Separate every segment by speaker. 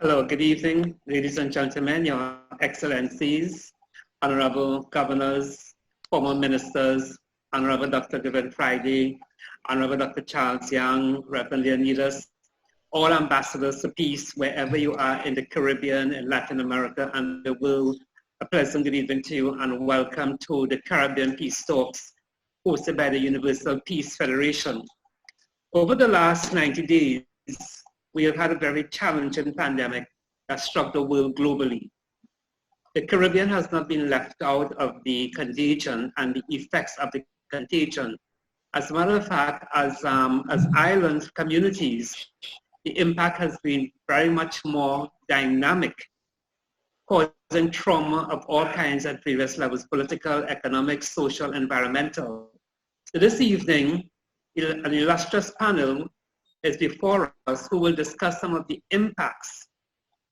Speaker 1: Hello, good evening, ladies and gentlemen, Your Excellencies, Honorable Governors, former Ministers, Honorable Dr. David Friday, Honorable Dr. Charles Young, Reverend Leonidas, all ambassadors to peace, wherever you are in the Caribbean, in Latin America, and the world. A pleasant good evening to you and welcome to the Caribbean Peace Talks hosted by the Universal Peace Federation. Over the last 90 days, we have had a very challenging pandemic that struck the world globally. The Caribbean has not been left out of the contagion and the effects of the contagion. As a matter of fact, as island communities, the impact has been very much more dynamic, causing trauma of all kinds at various levels: political, economic, social, environmental. So this evening, an illustrious panel is before us who will discuss some of the impacts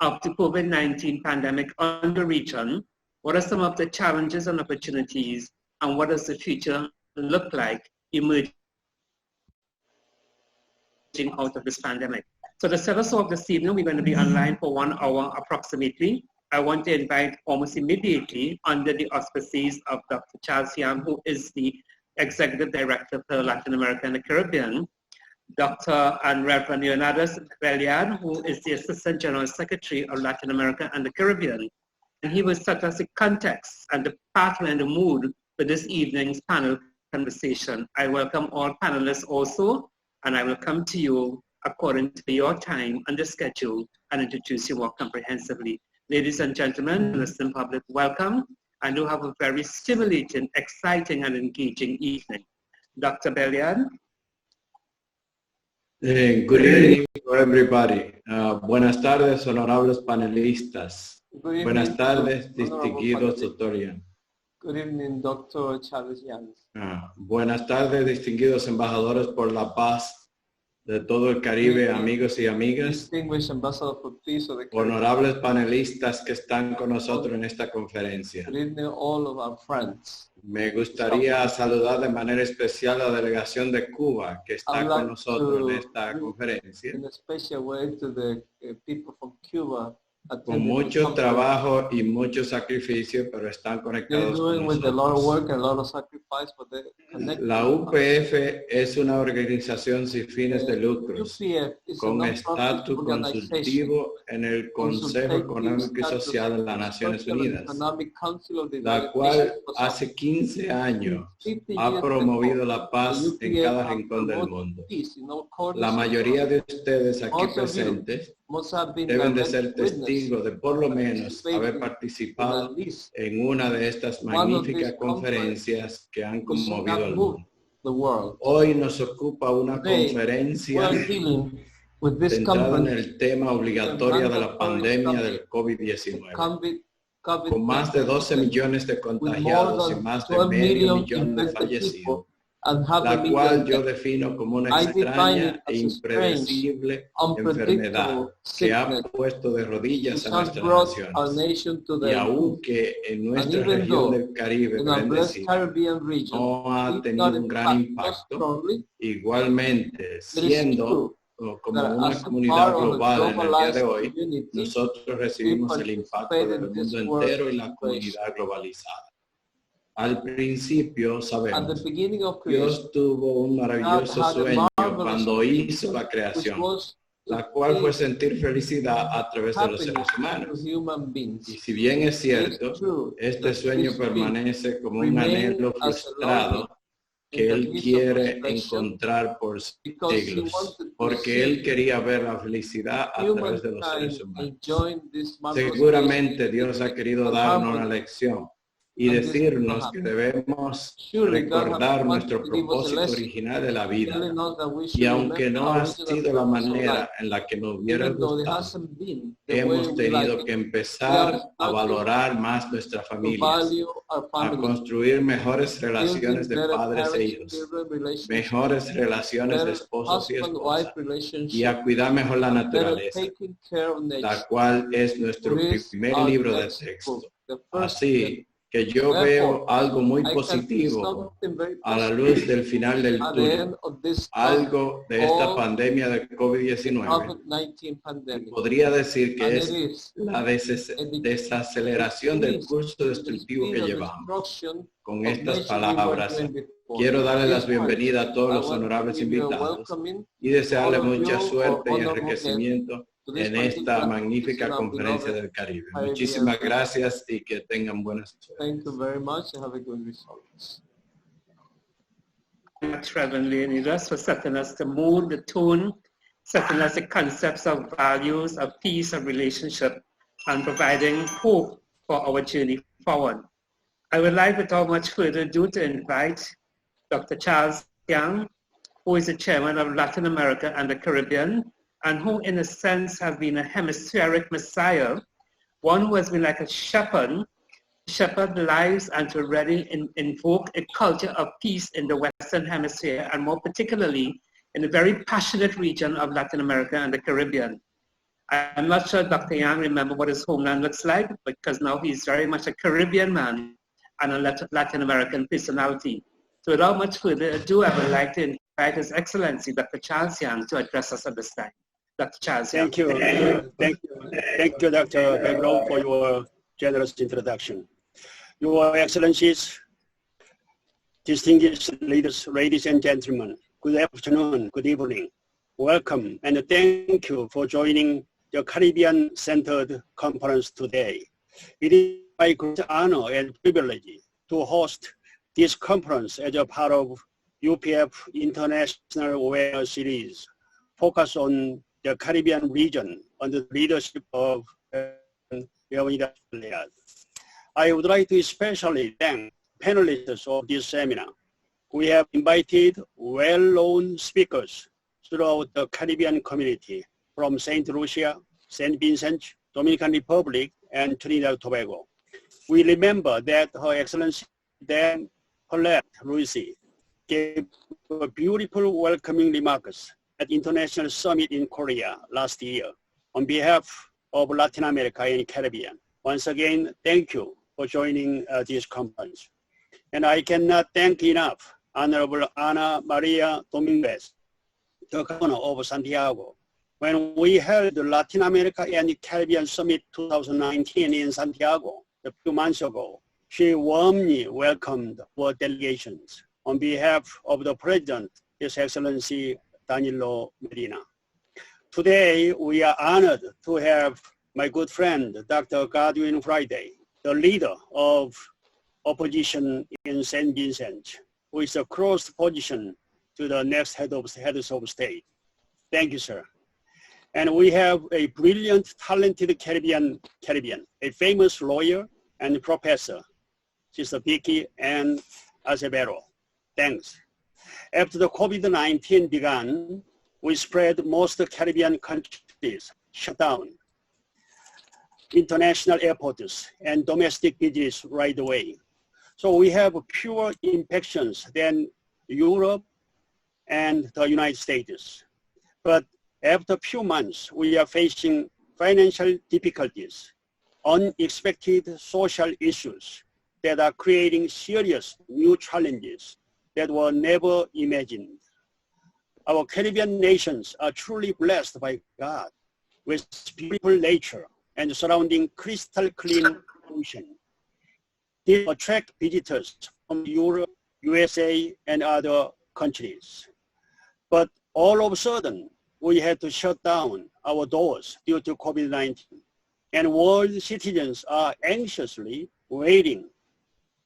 Speaker 1: of the COVID-19 pandemic on the region. What are some of the challenges and opportunities, and what does the future look like emerging out of this pandemic? So to set us off this evening, we're going to be online for 1 hour approximately. I want to invite almost immediately, under the auspices of Dr. Charles Young, who is the Executive Director for Latin America and the Caribbean, Dr. and Reverend Leonidas, who is the Assistant General Secretary of Latin America and the Caribbean. And he will set us the context and the pathway and the mood for this evening's panel conversation. I welcome all panelists also, and I will come to you according to your time and the schedule and introduce you more comprehensively. Ladies and gentlemen, listening public, welcome. I do have a very stimulating, exciting, and engaging evening. Dr. Belliard.
Speaker 2: Good evening to everybody. Buenas tardes, honorables panelistas. Buenas tardes, distinguidos doctor.
Speaker 3: Good evening, Dr. Charles Young.
Speaker 2: Buenas tardes, distinguidos embajadores por la paz de todo el Caribe, amigos y amigas.
Speaker 3: Distinguished Ambassador for Peace of the Caribbean.
Speaker 2: Honorables panelistas que están con nosotros en esta conferencia.
Speaker 3: Good evening, all of our friends.
Speaker 2: Me gustaría saludar de manera especial a la delegación de Cuba que está con nosotros en esta conferencia.
Speaker 3: In a special way to the people from Cuba.
Speaker 2: Con mucho trabajo y mucho sacrificio, pero están conectados con nosotros. La UPF es una organización sin fines de lucros, con estatus consultivo en el Consejo Económico y Social de las Naciones Unidas, la cual hace 15 años ha promovido la paz en cada rincón del mundo. La mayoría de ustedes aquí presentes deben de ser testigos de por lo menos haber participado en una de estas magníficas conferencias que han conmovido al mundo. Hoy nos ocupa una conferencia centrada en el tema obligatorio de la pandemia del COVID-19. Con más de 12 millones de contagiados y más de medio millón de fallecidos, la cual yo defino como una extraña e impredecible enfermedad que ha puesto de rodillas a nuestras naciones. Y aunque en nuestra región del Caribe no ha tenido un gran impacto, igualmente siendo como una comunidad global en el día de hoy, nosotros recibimos el impacto del mundo entero y la comunidad globalizada. Al principio, sabemos, Dios tuvo un maravilloso sueño cuando hizo la creación, la cual fue sentir felicidad a través de los seres humanos. Y si bien es cierto, este sueño permanece como un anhelo frustrado que Él quiere encontrar por siglos, porque Él quería ver la felicidad a través de los seres humanos. Seguramente Dios ha querido darnos una lección y decirnos que debemos recordar nuestro propósito original de la vida. Y aunque no ha sido la manera en la que nos hubiera gustado, hemos tenido que empezar a valorar más nuestras familias, a construir mejores relaciones de padres e hijos, mejores relaciones de esposos y esposas, y a cuidar mejor la naturaleza, la cual es nuestro primer libro de texto. Así que yo veo algo muy positivo a la luz del final del túnel, algo de esta pandemia de COVID-19. Podría decir que es la desaceleración del curso destructivo que llevamos. Con estas palabras, quiero darle las bienvenidas a todos los honorables invitados y desearles mucha suerte y enriquecimiento en esta magnífica conferencia del Caribe. Muchísimas gracias y que tengan buenas suerte.
Speaker 3: Thank you very much and have a good results.
Speaker 1: Reverend Leonidas for setting us the mood, the tone, setting us the concepts of values, of peace, of relationship, and providing hope for our journey forward. I would like, without much further ado, to invite Dr. Charles Young, who is the chairman of Latin America and the Caribbean, and who in a sense has been a hemispheric messiah, one who has been like a shepherd lives and to really invoke a culture of peace in the Western Hemisphere, and more particularly in the very passionate region of Latin America and the Caribbean. I'm not sure Dr. Young remember what his homeland looks like, because now he's very much a Caribbean man and a Latin American personality. So without much further ado, I would like to invite His Excellency, Dr. Charles Young, to address us at this time. Dr. Charles Young.
Speaker 4: Thank you, Dr. Beglo, for your generous introduction. Your Excellencies, distinguished leaders, ladies and gentlemen, good afternoon, good evening. Welcome and thank you for joining the Caribbean-centered conference today. It is my great honor and privilege to host this conference as a part of UPF International Awareness Series, focused on the Caribbean region under the leadership of Leonidas. I would like to especially thank panelists of this seminar. We have invited well-known speakers throughout the Caribbean community from St. Lucia, St. Vincent, Dominican Republic, and Trinidad and Tobago. We remember that Her Excellency Dan Paulette Lucy gave beautiful welcoming remarks at the International Summit in Korea last year on behalf of Latin America and Caribbean. Once again, thank you for joining this conference. And I cannot thank enough Honorable Ana Maria Dominguez, the Governor of Santiago. When we held the Latin America and Caribbean Summit 2019 in Santiago a few months ago, she warmly welcomed our delegations on behalf of the President, His Excellency Danilo Medina. Today, we are honored to have my good friend, Dr. Godwin Friday, the leader of opposition in St. Vincent, who is a close position to the next heads of state. Thank you, sir. And we have a brilliant, talented Caribbean, a famous lawyer and professor, Sister Vicky Ann Acevedo. Thanks. After the COVID-19 began, we spread most Caribbean countries shut down international airports and domestic business right away. So we have fewer infections than Europe and the United States. But after a few months, we are facing financial difficulties, unexpected social issues that are creating serious new challenges that were never imagined. Our Caribbean nations are truly blessed by God with beautiful nature and surrounding crystal clean ocean. They attract visitors from Europe, USA, and other countries. But all of a sudden, we had to shut down our doors due to COVID-19. And world citizens are anxiously waiting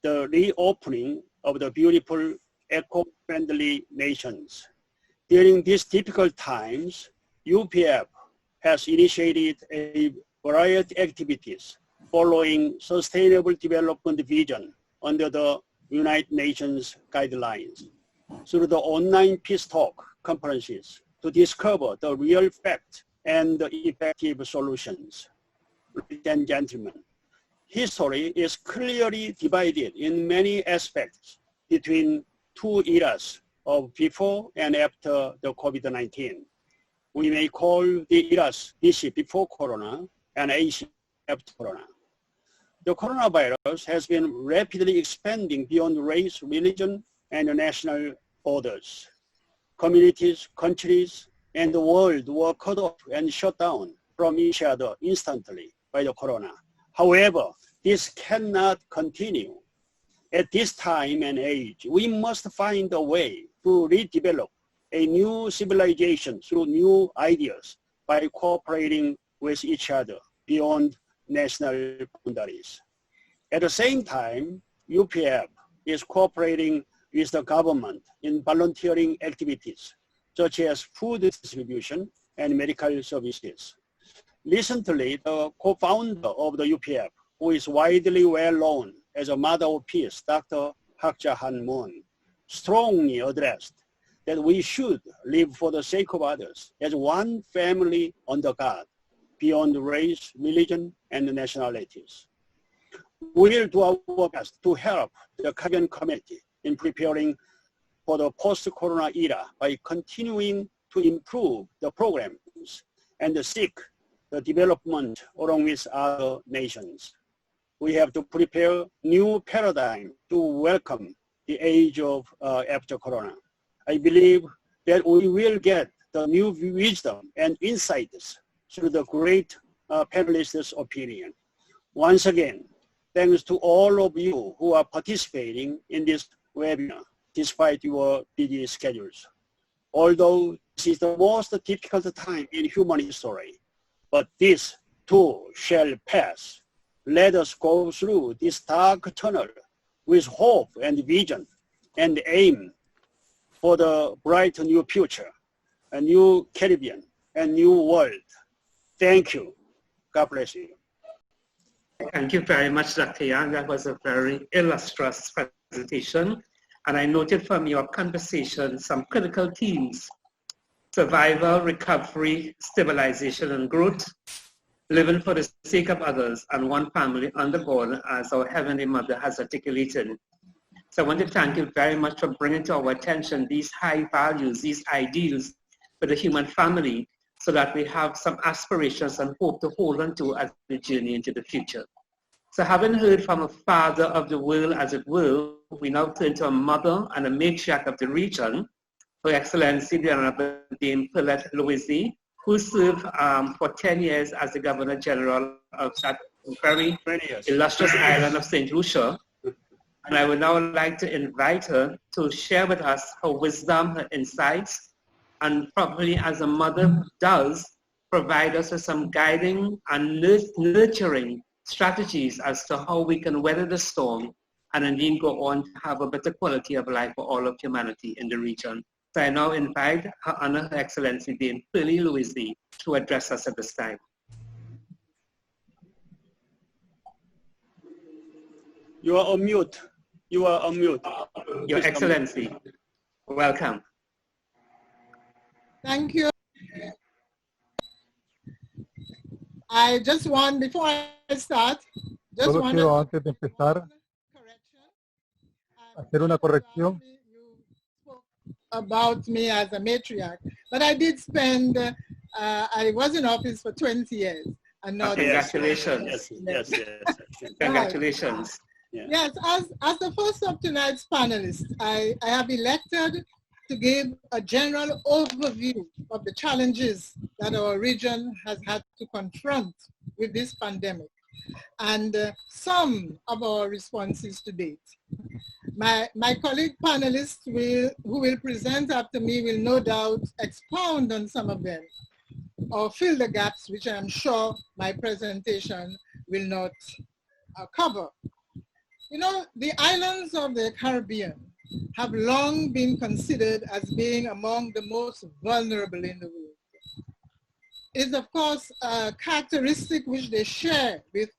Speaker 4: the reopening of the beautiful eco-friendly nations. During these difficult times, UPF has initiated a variety of activities following Sustainable Development Vision under the United Nations guidelines through the online PeaceTalks conferences to discover the real facts and the effective solutions. Ladies and gentlemen, history is clearly divided in many aspects between two eras of before and after the COVID-19. We may call the eras BC before Corona and AC after Corona. The coronavirus has been rapidly expanding beyond race, religion, and national borders. Communities, countries, and the world were cut off and shut down from each other instantly by the corona. However, this cannot continue. At this time and age, we must find a way to redevelop a new civilization through new ideas by cooperating with each other beyond national boundaries. At the same time, UPF is cooperating with the government in volunteering activities such as food distribution and medical services. Recently, the co-founder of the UPF, who is widely well known as a mother of peace, Dr. Hak Ja Han Moon, strongly addressed that we should live for the sake of others as one family under God, beyond race, religion, and nationalities. We will do our best to help the Caribbean community in preparing for the post-corona era by continuing to improve the programs and seek the development along with other nations. We have to prepare new paradigm to welcome the age of after corona. I believe that we will get the new wisdom and insights through the great panelists' opinion. Once again, thanks to all of you who are participating in this webinar, despite your busy schedules. Although this is the most difficult time in human history, but this too shall pass. Let us go through this dark tunnel with hope and vision and aim for the bright new future, a new Caribbean, and new world. Thank you. God bless you.
Speaker 1: Thank you very much, Dr. Yang. That was a very illustrious presentation. And I noted from your conversation some critical themes: survival, recovery, stabilization, and growth, living for the sake of others, and one family under God, as our Heavenly Mother has articulated. So I want to thank you very much for bringing to our attention these high values, these ideals for the human family, so that we have some aspirations and hope to hold on to as we journey into the future. So having heard from a father of the world, as it were, we now turn to a mother and a matriarch of the region, Her Excellency the Honorable Dame Paulette Louisy, who served for 10 years as the Governor General of that very illustrious island of St. Lucia. And I would now like to invite her to share with us her wisdom, her insights, and probably as a mother does, provide us with some guiding and nurturing strategies as to how we can weather the storm and indeed go on to have a better quality of life for all of humanity in the region. So I now invite Her Honor, Her Excellency Dame Paulette Louisy to address us at this time.
Speaker 4: You are on mute. You are on mute.
Speaker 1: Your Excellency, welcome.
Speaker 5: Thank you. I just want, before I start, just want to
Speaker 6: antes de empezar, hacer una corrección.
Speaker 5: About me as a matriarch, but I did spend, I was in office for 20 years. And not
Speaker 1: congratulations.
Speaker 4: Yes.
Speaker 1: Congratulations.
Speaker 5: Yes, as the first of tonight's panelists, I have elected to give a general overview of the challenges that our region has had to confront with this pandemic and some of our responses to date. My colleague panelists who will present after me will no doubt expound on some of them or fill the gaps, which I'm sure my presentation will not cover. You know, the islands of the Caribbean have long been considered as being among the most vulnerable in the world. It's of course a characteristic which they share with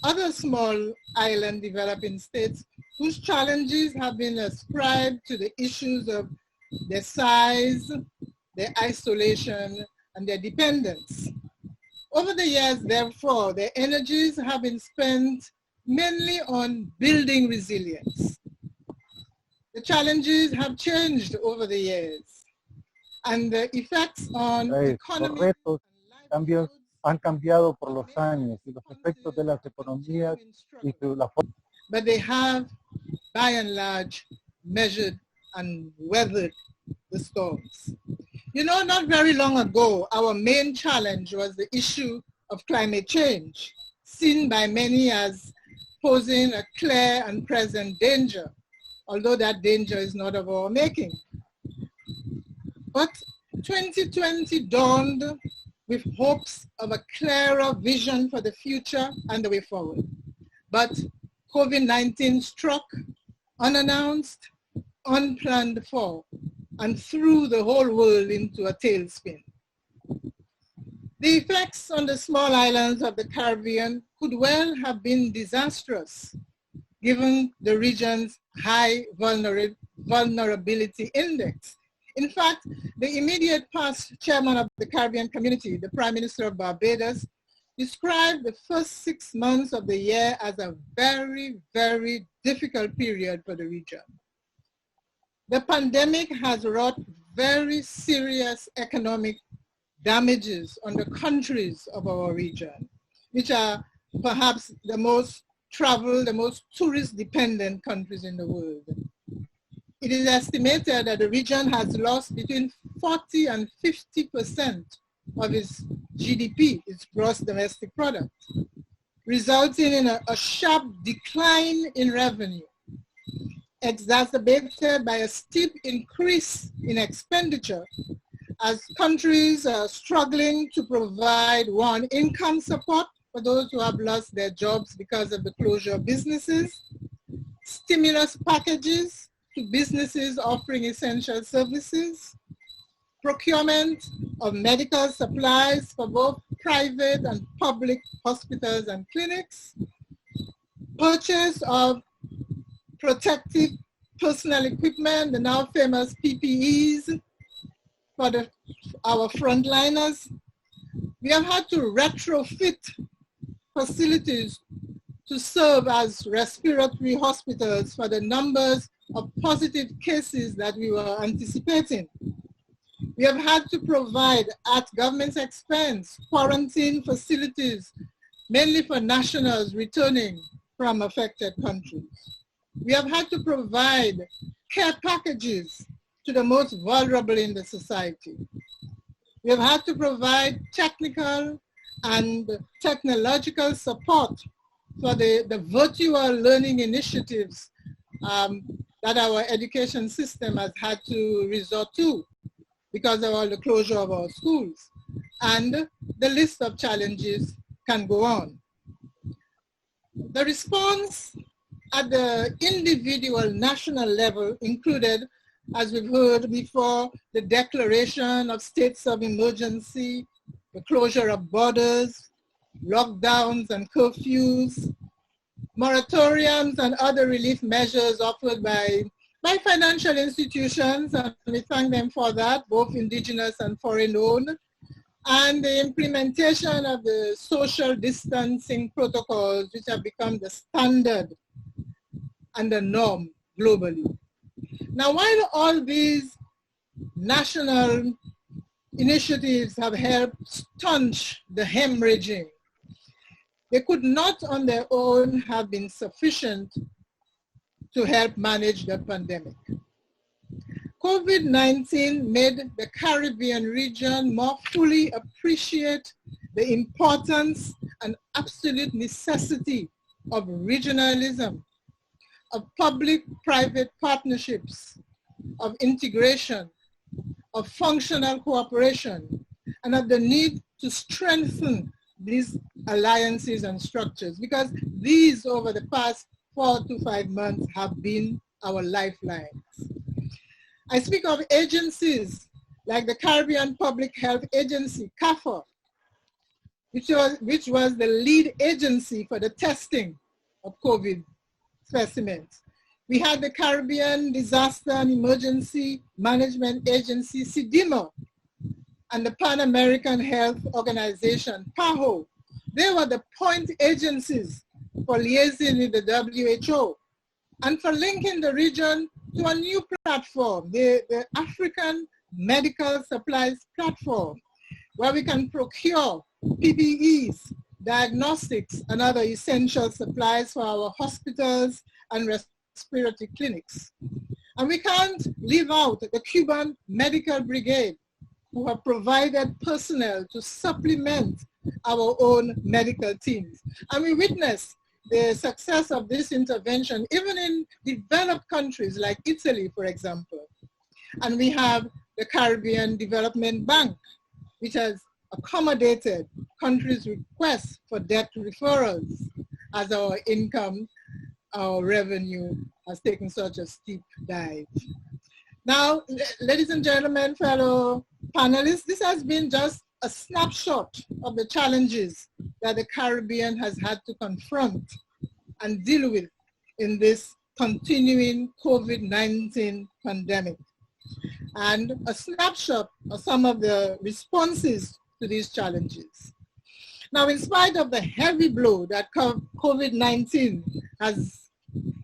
Speaker 5: other small island developing states whose challenges have been ascribed to the issues of their size, their isolation, and their dependence. Over the years, therefore, their energies have been spent mainly on building resilience. The challenges have changed over the years, and the effects on economy and livelihoods
Speaker 6: han cambiado por los años y los efectos de las economías y la forma.
Speaker 5: But they have, by and large, measured and weathered the storms. You know, not very long ago, our main challenge was the issue of climate change, seen by many as posing a clear and present danger, although that danger is not of our making. But 2020 dawned with hopes of a clearer vision for the future and the way forward. But COVID-19 struck unannounced, unplanned for, and threw the whole world into a tailspin. The effects on the small islands of the Caribbean could well have been disastrous, given the region's high vulnerability index. In fact, the immediate past chairman of the Caribbean community, the Prime Minister of Barbados, described the first 6 months of the year as a very, very difficult period for the region. The pandemic has wrought very serious economic damages on the countries of our region, which are perhaps the most travel, the most tourist-dependent countries in the world. It is estimated that the region has lost between 40 and 50% of its GDP, its gross domestic product, resulting in a sharp decline in revenue, exacerbated by a steep increase in expenditure as countries are struggling to provide, one, income support for those who have lost their jobs because of the closure of businesses, stimulus packages to businesses offering essential services, procurement of medical supplies for both private and public hospitals and clinics, purchase of protective personal equipment, the now famous PPEs for our frontliners. We have had to retrofit facilities to serve as respiratory hospitals for the numbers of positive cases that we were anticipating. We have had to provide, at government's expense, quarantine facilities, mainly for nationals returning from affected countries. We have had to provide care packages to the most vulnerable in the society. We have had to provide technical and technological support for the virtual learning initiatives that our education system has had to resort to because of all the closure of our schools. And the list of challenges can go on. The response at the individual national level included, as we've heard before, the declaration of states of emergency, the closure of borders, lockdowns and curfews, moratoriums and other relief measures offered by financial institutions, and we thank them for that, both indigenous and foreign-owned, and the implementation of the social distancing protocols, which have become the standard and the norm globally. Now, while all these national initiatives have helped staunch the hemorrhaging, they could not on their own have been sufficient to help manage the pandemic. COVID-19 made the Caribbean region more fully appreciate the importance and absolute necessity of regionalism, of public-private partnerships, of integration, of functional cooperation, and of the need to strengthen these alliances and structures, because these over the past 4 to 5 months have been our lifelines. I speak of agencies like the Caribbean Public Health Agency, CAFA, which was the lead agency for the testing of COVID specimens. We had the Caribbean Disaster and Emergency Management Agency, CDIMA, and the Pan American Health Organization, PAHO. They were the point agencies for liaising with the WHO and for linking the region to a new platform, the African Medical Supplies Platform, where we can procure PPEs, diagnostics, and other essential supplies for our hospitals and respiratory clinics. And we can't leave out the Cuban Medical Brigade, who have provided personnel to supplement our own medical teams. And we witnessed the success of this intervention, even in developed countries like Italy, for example. And we have the Caribbean Development Bank, which has accommodated countries' requests for debt referrals as our income, our revenue has taken such a steep dive. Now, ladies and gentlemen, fellow panelists, this has been just a snapshot of the challenges that the Caribbean has had to confront and deal with in this continuing COVID-19 pandemic. And a snapshot of some of the responses to these challenges. Now, in spite of the heavy blow that COVID-19 has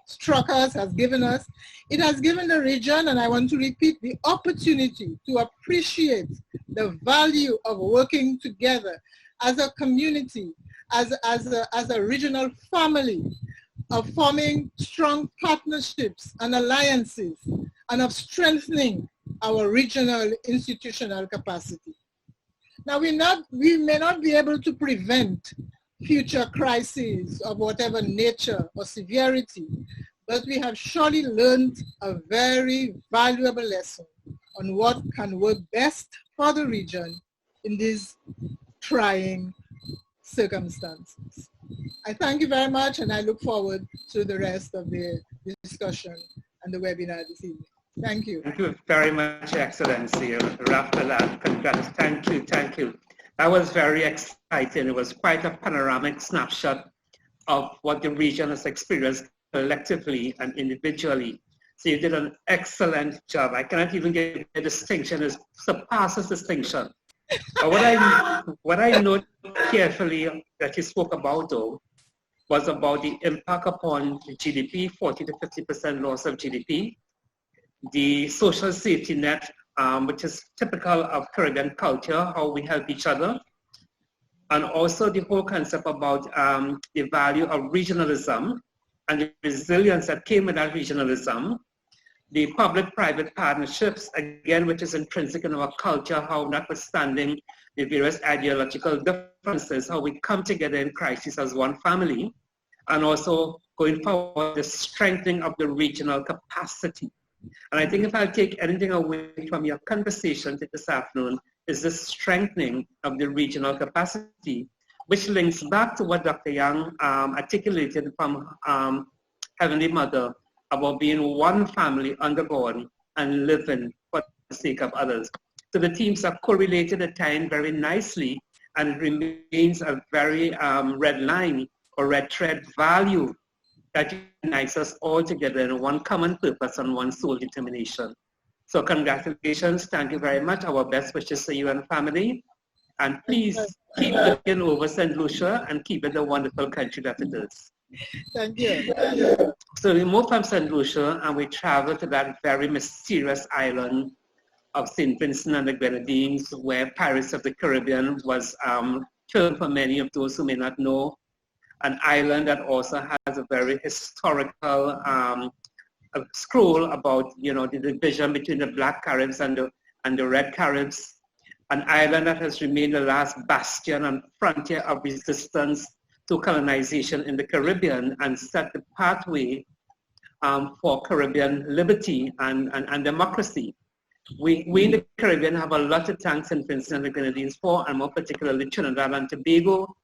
Speaker 5: struck us, has given us, it has given the region, and I want to repeat, the opportunity to appreciate the value of working together as a community, as a regional family, of forming strong partnerships and alliances, and of strengthening our regional institutional capacity. Now, we may not be able to prevent future crises of whatever nature or severity, but we have surely learned a very valuable lesson on what can work best for the region in these trying circumstances. I thank you very much, and I look forward to the rest of the discussion and the webinar this evening. Thank you.
Speaker 1: Thank you very much, Excellency. After that, thank you. That was very exciting. It was quite a panoramic snapshot of what the region has experienced collectively and individually. So you did an excellent job. I cannot even give a distinction. It surpasses distinction. But what I note carefully that you spoke about, though, was about the impact upon the GDP, 40 to 50% loss of GDP, the social safety net, which is typical of Caribbean culture, how we help each other, and also the whole concept about the value of regionalism and the resilience that came with that regionalism, the public-private partnerships, again, which is intrinsic in our culture, how notwithstanding the various ideological differences, how we come together in crisis as one family, and also going forward, the strengthening of the regional capacity. And I think if I'll take anything away from your conversation this afternoon, is the strengthening of the regional capacity, which links back to what Dr. Young articulated from Heavenly Mother about being one family under God and living for the sake of others. So the teams are correlated at times very nicely, and it remains a very red line or red thread value that unites us all together in one common purpose and one sole determination. So congratulations, thank you very much. Our best wishes to you and family. And please keep looking over St. Lucia and keep it the wonderful country that it is.
Speaker 5: Thank you.
Speaker 1: So we moved from St. Lucia and we traveled to that very mysterious island of St. Vincent and the Grenadines, where Pirates of the Caribbean was termed for many of those who may not know. An island that also has a very historical scroll about, you know, the division between the Black Caribs and the Red Caribs. An island that has remained the last bastion and frontier of resistance to colonization in the Caribbean and set the pathway for Caribbean liberty and democracy. We in the Caribbean have a lot to thank St. Vincent and the Grenadines for, and more particularly Trinidad and Tobago,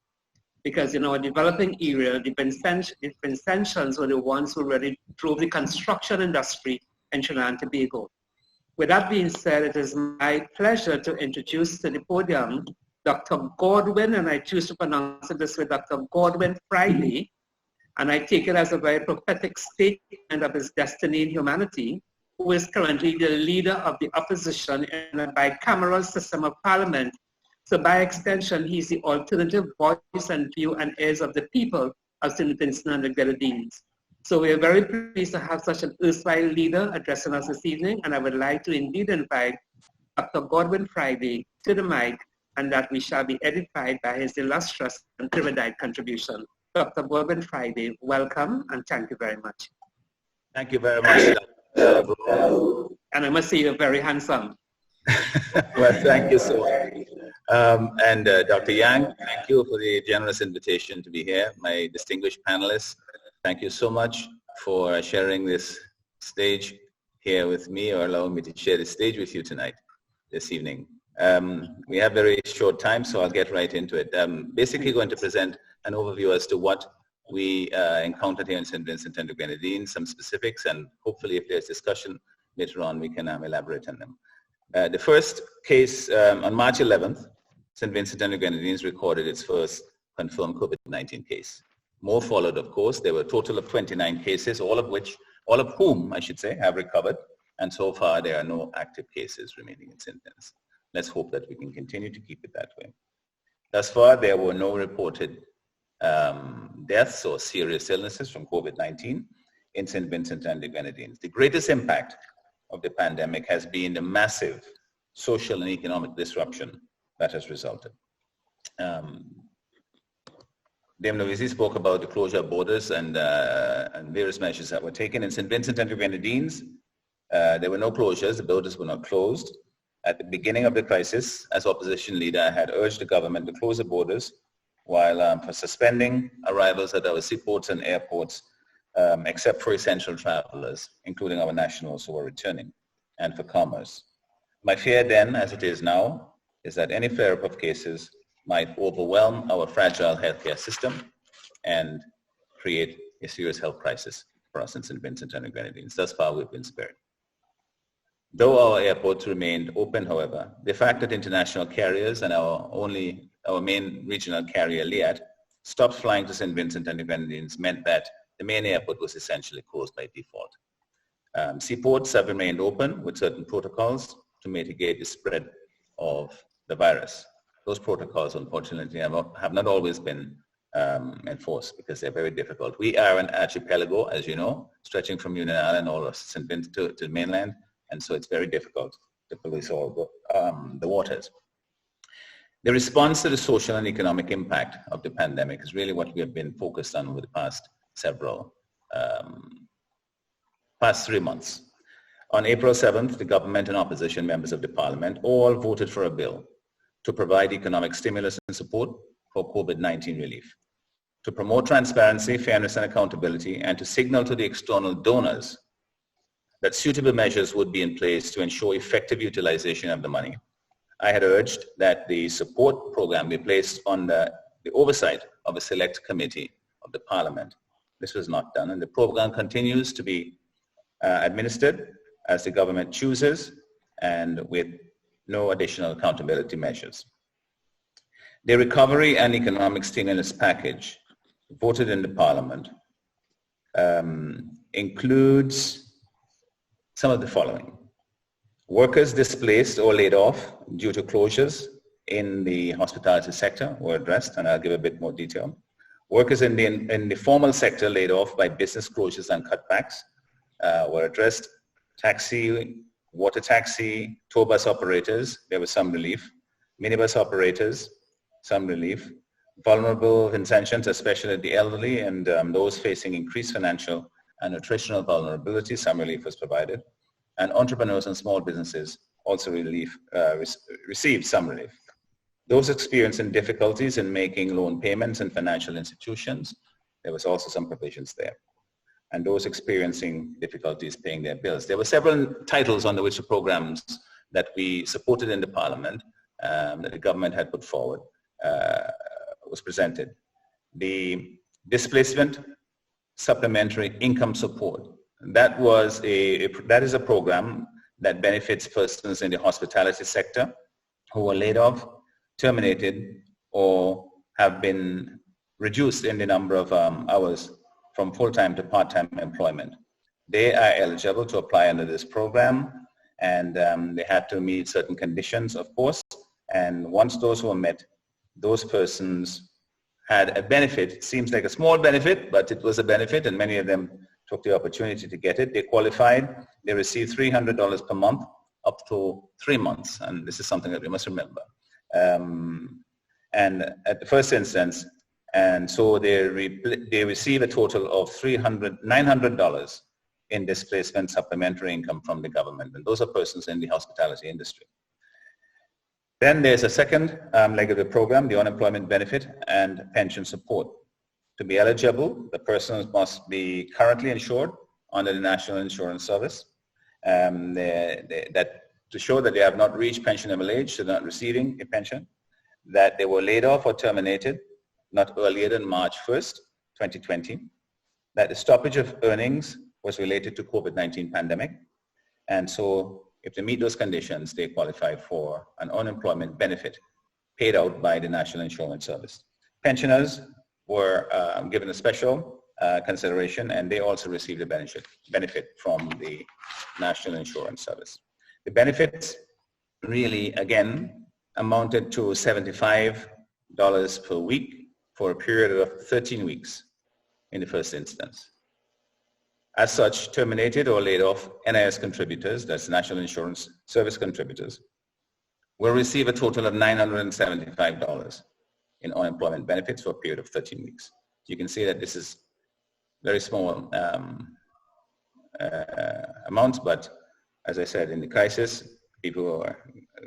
Speaker 1: because in our developing area, the Vincentians were the ones who really drove the construction industry in Trinidad and Tobago. With that being said, it is my pleasure to introduce to the podium Dr. Godwin, and I choose to pronounce it this way, Dr. Godwin Friday, and I take it as a very prophetic statement of his destiny in humanity, who is currently the leader of the opposition in a bicameral system of parliament. So by extension, he's the alternative voice and view and ears of the people of St. Vincent and the Grenadines. So we are very pleased to have such an erstwhile leader addressing us this evening, and I would like to indeed invite Dr. Godwin Friday to the mic and that we shall be edified by his illustrious and erudite contribution. Dr. Bourbon Friday, welcome and thank you very much.
Speaker 7: Thank you very much.
Speaker 1: And I must say you're very handsome.
Speaker 7: Well, thank you so much. And Dr. Yang, thank you for the generous invitation to be here. My distinguished panelists, thank you so much for sharing this stage here with me, or allowing me to share the stage with you tonight, this evening. We have very short time, so I'll get right into it. Basically going to present an overview as to what we encountered here in St. Vincent and the Grenadines, some specifics, and hopefully if there's discussion later on, we can elaborate on them. The first case, on March 11th, St. Vincent and the Grenadines recorded its first confirmed COVID-19 case. More followed, of course. There were a total of 29 cases, all of whom, I should say, have recovered. And so far, there are no active cases remaining in St. Vincent. Let's hope that we can continue to keep it that way. Thus far, there were no reported deaths or serious illnesses from COVID-19 in St. Vincent and the Grenadines. The greatest impact of the pandemic has been the massive social and economic disruption that has resulted. Dame Louise spoke about the closure of borders and various measures that were taken. In St. Vincent and the Grenadines, there were no closures. The borders were not closed. At the beginning of the crisis, as opposition leader, I had urged the government to close the borders while for suspending arrivals at our seaports and airports, except for essential travelers, including our nationals who are returning, and for commerce. My fear then, as it is now, is that any flare-up of cases might overwhelm our fragile healthcare system and create a serious health crisis for us in St. Vincent and the Grenadines. Thus far, we've been spared. Though our airports remained open, however, the fact that international carriers and our main regional carrier, Liat, stopped flying to St. Vincent and the Grenadines meant that the main airport was essentially closed by default. Seaports have remained open with certain protocols to mitigate the spread of the virus. Those protocols, unfortunately, have not always been enforced because they're very difficult. We are an archipelago, as you know, stretching from Union Island all of St. Vincent to the mainland, and so it's very difficult to police all the waters. The response to the social and economic impact of the pandemic is really what we have been focused on over the past 3 months. On April 7th, the government and opposition members of the parliament all voted for a bill to provide economic stimulus and support for COVID-19 relief, to promote transparency, fairness, and accountability, and to signal to the external donors that suitable measures would be in place to ensure effective utilization of the money. I had urged that the support program be placed under the oversight of a select committee of the parliament. This was not done, and the program continues to be administered as the government chooses and with no additional accountability measures. The recovery and economic stimulus package voted in the parliament includes some of the following. Workers displaced or laid off due to closures in the hospitality sector were addressed, and I'll give a bit more detail. Workers in the formal sector laid off by business closures and cutbacks were addressed. Taxi, water taxi, tour bus operators, there was some relief. Minibus operators, some relief. Vulnerable intentions, especially the elderly and those facing increased financial and nutritional vulnerability, some relief was provided. And entrepreneurs and small businesses also received some relief. Those experiencing difficulties in making loan payments in financial institutions, there was also some provisions there. And those experiencing difficulties paying their bills. There were several titles under which the programs that we supported in the parliament that the government had put forward was presented. The displacement supplementary income support. That is a program that benefits persons in the hospitality sector who were laid off, terminated, or have been reduced in the number of hours from full-time to part-time employment. They are eligible to apply under this program, and they had to meet certain conditions, of course, and once those were met, those persons had a benefit. It seems like a small benefit, but it was a benefit, and many of them took the opportunity to get it. They qualified. They received $300 per month up to 3 months, and this is something that we must remember. and at the first instance, and so they receive a total of $900 in displacement supplementary income from the government, and those are persons in the hospitality industry. Then there's a second leg of the program, the unemployment benefit and pension support. To be eligible, the persons must be currently insured under the National Insurance Service, that to show that they have not reached pensionable age, so they're not receiving a pension, that they were laid off or terminated not earlier than March 1st, 2020, that the stoppage of earnings was related to COVID-19 pandemic, and so if they meet those conditions, they qualify for an unemployment benefit paid out by the National Insurance Service. Pensioners were given a special consideration, and they also received a benefit from the National Insurance Service. The benefits really, again, amounted to $75 per week for a period of 13 weeks in the first instance. As such, terminated or laid off NIS contributors, that's National Insurance Service contributors, will receive a total of $975 in unemployment benefits for a period of 13 weeks. You can see that this is very small amounts, but as I said, in the crisis, people are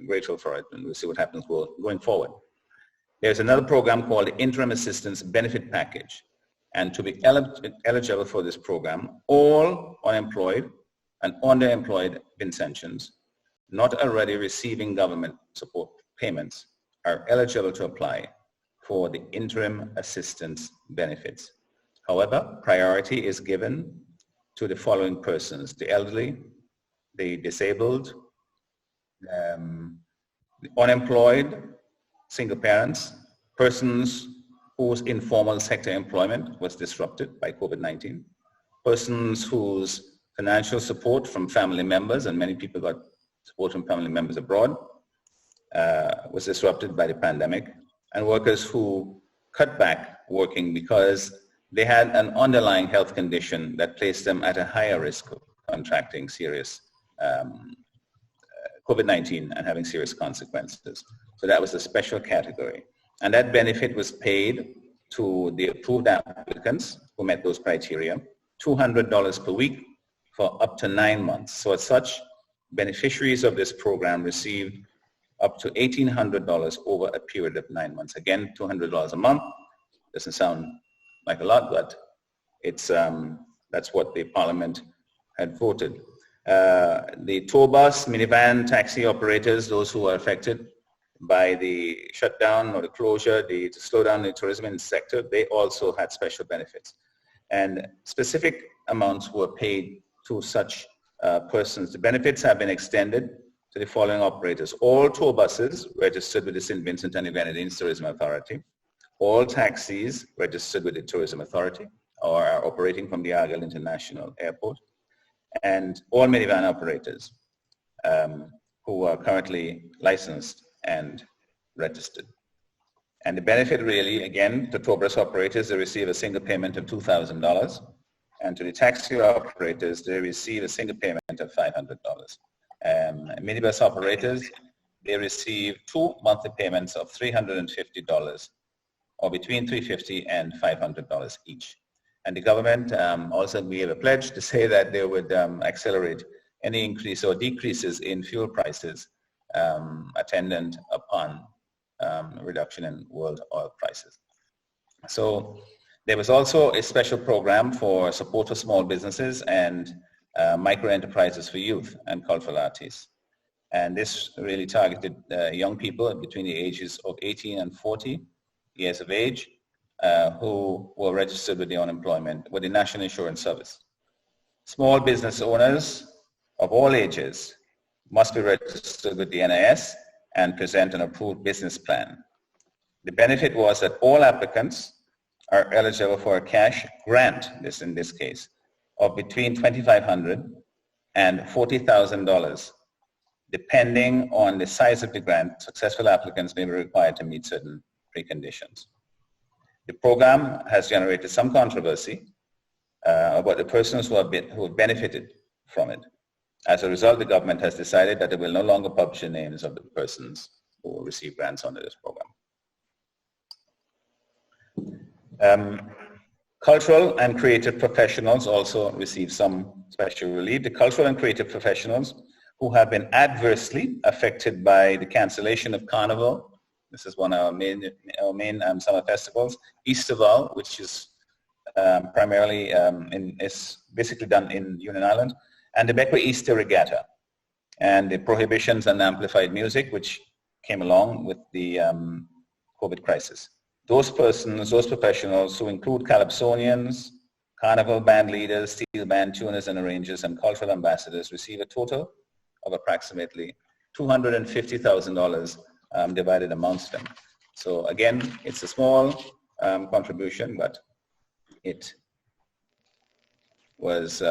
Speaker 7: grateful for it, and we'll see what happens going forward. There's another program called the Interim Assistance Benefit Package. And to be eligible for this program, all unemployed and underemployed Vincentians not already receiving government support payments are eligible to apply for the interim assistance benefits. However, priority is given to the following persons: the elderly, the disabled, the unemployed, single parents, persons whose informal sector employment was disrupted by COVID-19, persons whose financial support from family members, and many people got support from family members abroad, was disrupted by the pandemic, and workers who cut back working because they had an underlying health condition that placed them at a higher risk of contracting serious COVID-19 and having serious consequences. So that was a special category. And that benefit was paid to the approved applicants who met those criteria, $200 per week for up to 9 months. So as such, beneficiaries of this program received up to $1,800 over a period of 9 months. Again, $200 a month. Doesn't sound like a lot, but it's that's what the Parliament had voted. The tour bus, minivan, taxi operators, those who are affected by the shutdown or the closure, the slowdown in the tourism sector, they also had special benefits. And specific amounts were paid to such persons. The benefits have been extended to the following operators: all tour buses registered with the St. Vincent and the Grenadines Tourism Authority, all taxis registered with the Tourism Authority or are operating from the Argyle International Airport, and all minivan operators who are currently licensed and registered. And the benefit really, again, to tour bus operators, they receive a single payment of $2,000. And to the taxi operators, they receive a single payment of $500. Minibus operators, they receive 2 monthly payments of $350, or between $350 and $500 each. And the government also gave a pledge to say that they would accelerate any increase or decreases in fuel prices attendant upon reduction in world oil prices. So there was also a special program for support for small businesses and micro enterprises for youth and cultural artists. And this really targeted young people between the ages of 18 and 40 years of age who were registered with the National Insurance Service. Small business owners of all ages must be registered with the NIS and present an approved business plan. The benefit was that all applicants are eligible for a cash grant, in this case, of between $2,500 and $40,000. Depending on the size of the grant, successful applicants may be required to meet certain preconditions. The program has generated some controversy about the persons who have benefited from it. As a result, the government has decided that it will no longer publish the names of the persons who receive grants under this program. Cultural and creative professionals also receive some special relief. The cultural and creative professionals who have been adversely affected by the cancellation of Carnival. This is one of our main summer festivals. Easterval, which is primarily is basically done in Union Island, and the Bequia Easter Regatta, and the prohibitions on amplified music, which came along with the COVID crisis. Those persons, those professionals who include calypsonians, carnival band leaders, steel band tuners and arrangers, and cultural ambassadors receive a total of approximately $250,000 divided amongst them. So again, it's a small contribution, but it was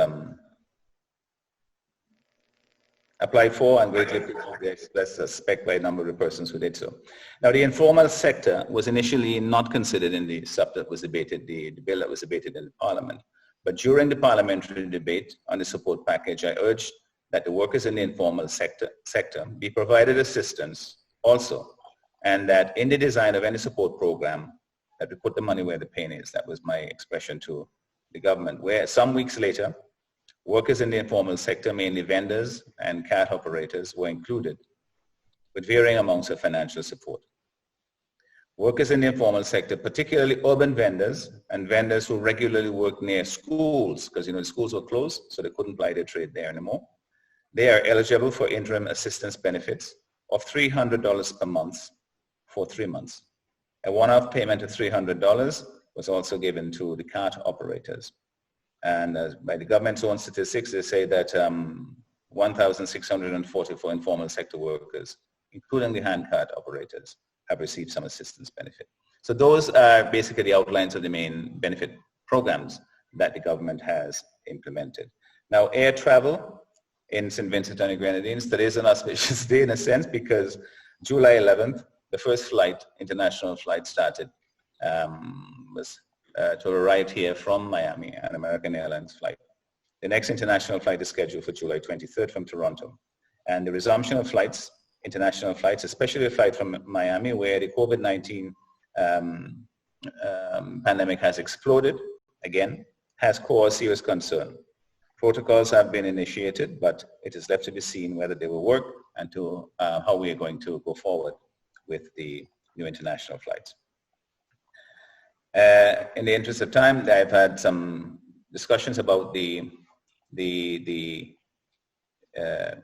Speaker 7: applied for and greatly expressed respect by a number of the persons who did so. Now, the informal sector was initially not considered in the sub that was debated, the bill that was debated in the Parliament. But during the parliamentary debate on the support package, I urged that the workers in the informal sector be provided assistance also, and that in the design of any support program, that we put the money where the pain is. That was my expression to the government, where some weeks later, workers in the informal sector, mainly vendors and cart operators, were included, with varying amounts of financial support. Workers in the informal sector, particularly urban vendors and vendors who regularly work near schools, because the schools were closed, so they couldn't ply their trade there anymore. They are eligible for interim assistance benefits of $300 per month for 3 months. A one-off payment of $300 was also given to the cart operators. And by the government's own statistics, they say that 1,644 informal sector workers, including the hand cart operators, have received some assistance benefit. So those are basically the outlines of the main benefit programs that the government has implemented. Now, air travel in St. Vincent and the Grenadines, that is an auspicious day in a sense, because July 11th, the first flight, international flight started, to arrive here from Miami, an American Airlines flight. The next international flight is scheduled for July 23rd from Toronto. And the resumption of flights, international flights, especially a flight from Miami, where the COVID-19 pandemic has exploded, again, has caused serious concern. Protocols have been initiated, but it is left to be seen whether they will work and to how we are going to go forward with the new international flights. In the interest of time, I've had some discussions about the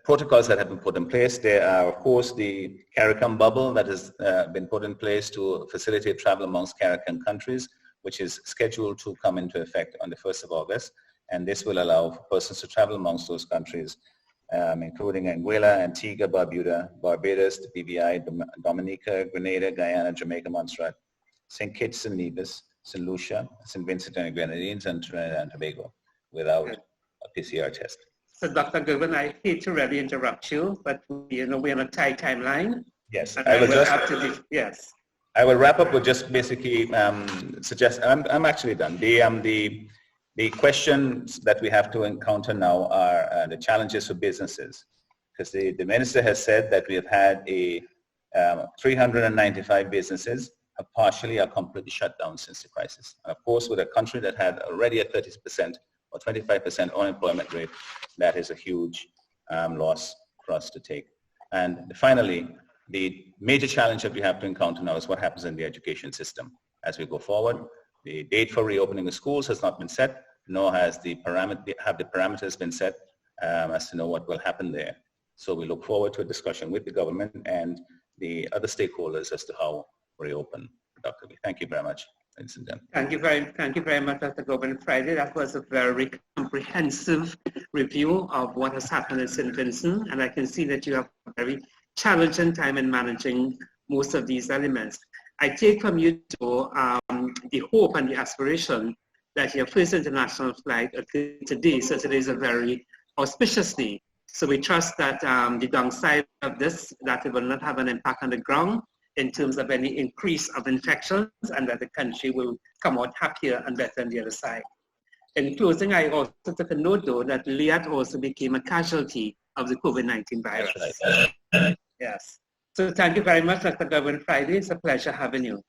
Speaker 7: protocols that have been put in place. There are, of course, the CARICOM bubble that has been put in place to facilitate travel amongst CARICOM countries, which is scheduled to come into effect on the 1st of August. And this will allow persons to travel amongst those countries, including Anguilla, Antigua, Barbuda, Barbados, the BVI, Dominica, Grenada, Guyana, Jamaica, Montserrat, St. Kitts and Nevis, St. Lucia, St. Vincent and the Grenadines, and Trinidad and Tobago without a PCR test.
Speaker 1: So Dr. Gerben, I hate to really interrupt you, but we're on a tight timeline.
Speaker 7: Yes,
Speaker 1: I will
Speaker 7: wrap up with just basically suggest, I'm actually done. The questions that we have to encounter now are the challenges for businesses, because the minister has said that we have had 395 businesses have partially or completely shut down since the crisis. And of course, with a country that had already a 30% or 25% unemployment rate, that is a huge loss for us to take. And finally, the major challenge that we have to encounter now is what happens in the education system as we go forward. The date for reopening the schools has not been set, nor has the parameters been set as to know what will happen there. So we look forward to a discussion with the government and the other stakeholders as to how we reopen productively. Thank you very much, ladies and gentlemen.
Speaker 1: Thank you very much, Dr. Gerben Friday. That was a very comprehensive review of what has happened in St. Vincent, and I can see that you have a very challenging time in managing most of these elements. I take from you the hope and the aspiration that your first international flight today, so today is a very auspicious day. So we trust that the downside of this, that it will not have an impact on the ground in terms of any increase of infections, and that the country will come out happier and better on the other side. In closing, I also took a note though that Liat also became a casualty of the COVID-19 virus.
Speaker 7: Right.
Speaker 1: Yes. So thank you very much, Dr. Gerwin Friday. It's a pleasure having you.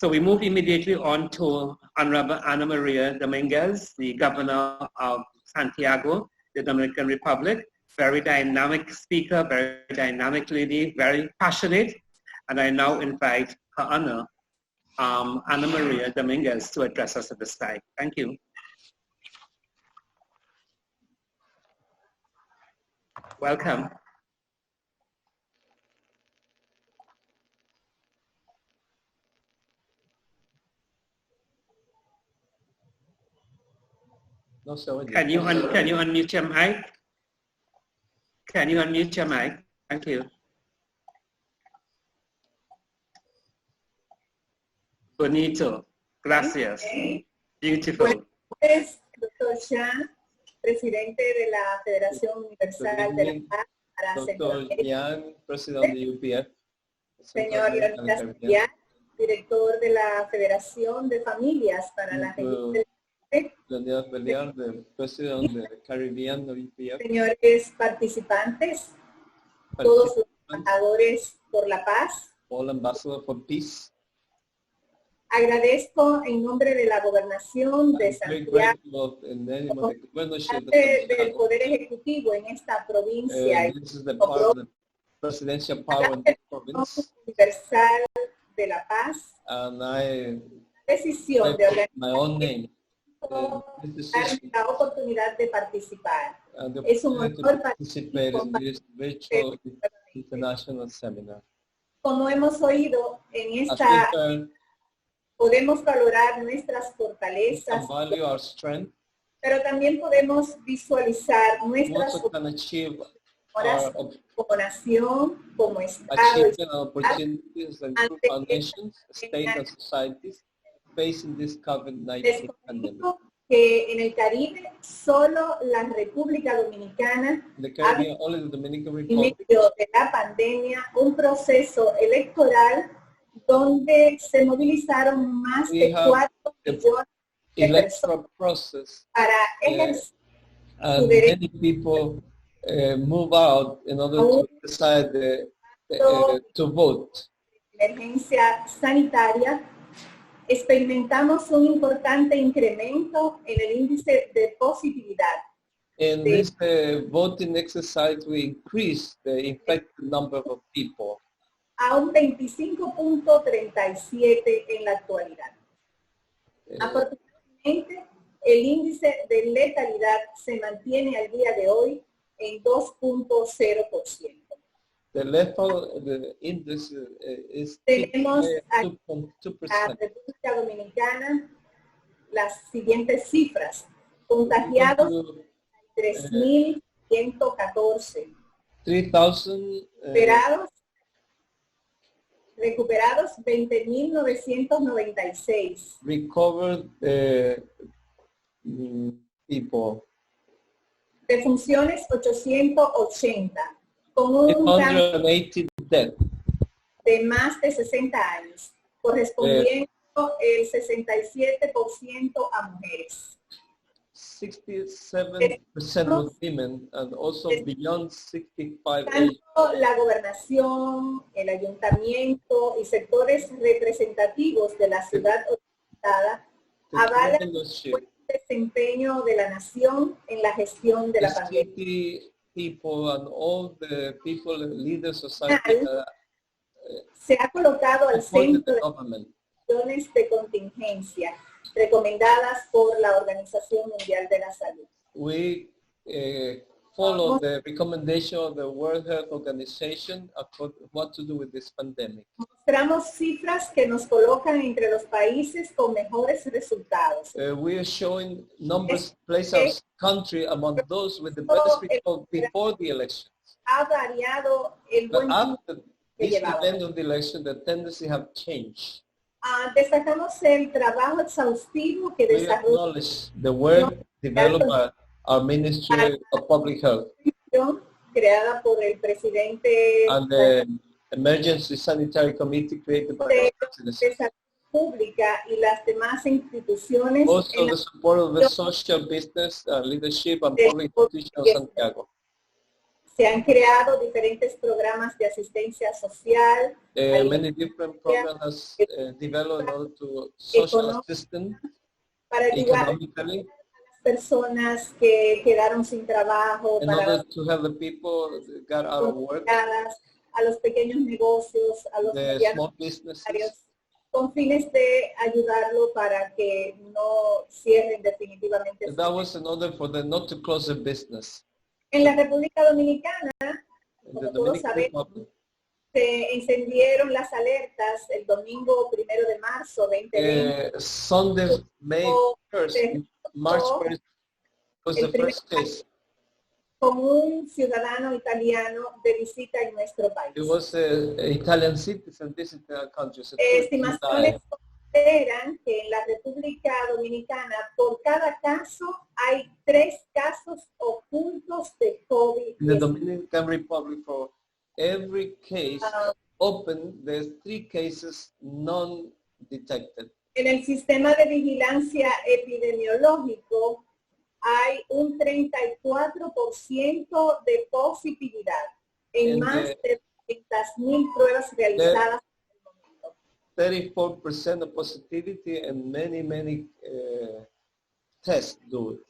Speaker 1: So we move immediately on to Honorable Ana Maria Dominguez, the Governor of Santiago, the Dominican Republic. Very dynamic speaker, very dynamic lady, very passionate. And I now invite Her Honor, Ana Maria Dominguez, to address us at this time. Thank you. Welcome.
Speaker 3: No se oye.
Speaker 1: Can you unmute your mic? Can you unmute your mic? Thank you. Bonito. Gracias. Beautiful.
Speaker 8: Es Dr. Chan, presidente de la Federación Universal de la Paz para
Speaker 3: Dr.
Speaker 8: Centroamérica.
Speaker 3: Yang, president de UPF.
Speaker 8: Señor Leonidas Villar, director de la Federación de Familias para la Región del Caribe.
Speaker 3: Leonidas Villar, the president de Caribbean de UPF.
Speaker 8: Señores participantes, todos los embajadores por la paz.
Speaker 3: All ambassadors for peace.
Speaker 8: Agradezco en nombre de la Gobernación de Santiago, del Poder Ejecutivo en esta provincia,
Speaker 3: this is the part of the presidential power in the province.
Speaker 8: Universal de la Paz,
Speaker 3: And I
Speaker 8: decisión de organizar
Speaker 3: my own name.
Speaker 8: darme la oportunidad de participar.
Speaker 3: And the
Speaker 8: Es un
Speaker 3: opportunity
Speaker 8: honor
Speaker 3: to participate in this virtual international seminar.
Speaker 8: Como hemos oído en
Speaker 3: As
Speaker 8: esta,
Speaker 3: we learn,
Speaker 8: podemos valorar nuestras
Speaker 3: we
Speaker 8: fortalezas,
Speaker 3: can value our strength.
Speaker 8: pero también podemos visualizar
Speaker 3: We
Speaker 8: nuestras
Speaker 3: also can achieve
Speaker 8: horas
Speaker 3: our
Speaker 8: como nación, como Estado,
Speaker 3: achievement and opportunities and group our nations, state and societies facing this COVID-19
Speaker 8: Les
Speaker 3: pandemic.
Speaker 8: comento que en el Caribe solo la República Dominicana
Speaker 3: In the Caribbean, only the Dominican
Speaker 8: en
Speaker 3: Republic
Speaker 8: medio de la pandemia un proceso electoral donde se movilizaron más de 4 millones de personas
Speaker 3: electoral process,
Speaker 8: para ejercer
Speaker 3: and many people move out in order to decide to vote.
Speaker 8: emergencia sanitaria. Experimentamos un importante incremento en el índice de positividad.
Speaker 3: In this voting exercise, we increase the infected number of people
Speaker 8: A un 25.37 en la actualidad. Afortunadamente, el índice de letalidad se mantiene al día de hoy en 2.0%.
Speaker 3: The lethal the index is
Speaker 8: Tenemos a
Speaker 3: 2.2%.
Speaker 8: República Dominicana las siguientes cifras. Contagiados 3.114.
Speaker 3: 3,000
Speaker 8: recuperados 20.996.
Speaker 3: recovered people.
Speaker 8: Defunciones 880. Con un cambio
Speaker 3: 880 deaths.
Speaker 8: de más de 60 años, correspondiendo el 67% a mujeres.
Speaker 3: 67% of women and also beyond 65 age.
Speaker 8: Tanto la gobernación, el ayuntamiento y sectores representativos de la ciudad orientada avalan el buen desempeño de la nación en la gestión de la pandemia.
Speaker 3: City people and all the people, leaders, society
Speaker 8: Se ha colocado al centro de
Speaker 3: government.
Speaker 8: acciones de contingencia recomendadas por la Organización Mundial de la Salud.
Speaker 3: We follow the recommendation of the World Health Organization about what to do with this pandemic.
Speaker 8: Mostramos cifras que nos colocan entre los países con mejores resultados.
Speaker 3: We are showing numbers place our country among those with the best result before the elections.
Speaker 8: Ha variado el
Speaker 3: But
Speaker 8: buen
Speaker 3: after
Speaker 8: que
Speaker 3: this
Speaker 8: llevamos.
Speaker 3: event of the election, the tendency have changed.
Speaker 8: Destacamos el trabajo exhaustivo que
Speaker 3: We
Speaker 8: desarrolla
Speaker 3: acknowledge the work developed by our Ministry of Public Health
Speaker 8: la comisión creada por el presidente
Speaker 3: and the Emergency Sanitary Committee created by the
Speaker 8: de
Speaker 3: Presidency.
Speaker 8: Salud Pública y las demás instituciones
Speaker 3: Also
Speaker 8: en
Speaker 3: the
Speaker 8: la
Speaker 3: support of the social business leadership and public institutions of Santiago.
Speaker 8: Se han creado diferentes programas de asistencia social.
Speaker 3: Many different programs developed in order to social assistance
Speaker 8: para ayudar
Speaker 3: economically.
Speaker 8: a las personas que quedaron sin trabajo,
Speaker 3: In order to help the people that got out of work,
Speaker 8: a los pequeños negocios, a los
Speaker 3: small businesses,
Speaker 8: con fines de ayudarlo para que no cierren definitivamente.
Speaker 3: That was in order for them not to close their business.
Speaker 8: En la República Dominicana, como todos sabemos, se encendieron las alertas el domingo 1 de marzo 2020.
Speaker 3: Sunday, May 1st, March 1st was the first case.
Speaker 8: Con un ciudadano italiano de visita en nuestro país.
Speaker 3: It was an Italian citizen visiting our country.
Speaker 8: Estimaciones consideran que en la República Dominicana por cada caso hay 3 casos ocultos de COVID.
Speaker 3: In the Dominican Republic, for every case open, there's 3 cases non-detected.
Speaker 8: En el sistema de vigilancia epidemiológico hay un 34% de positividad en más de 200,000 pruebas realizadas.
Speaker 3: 34% of positivity and many tests do it.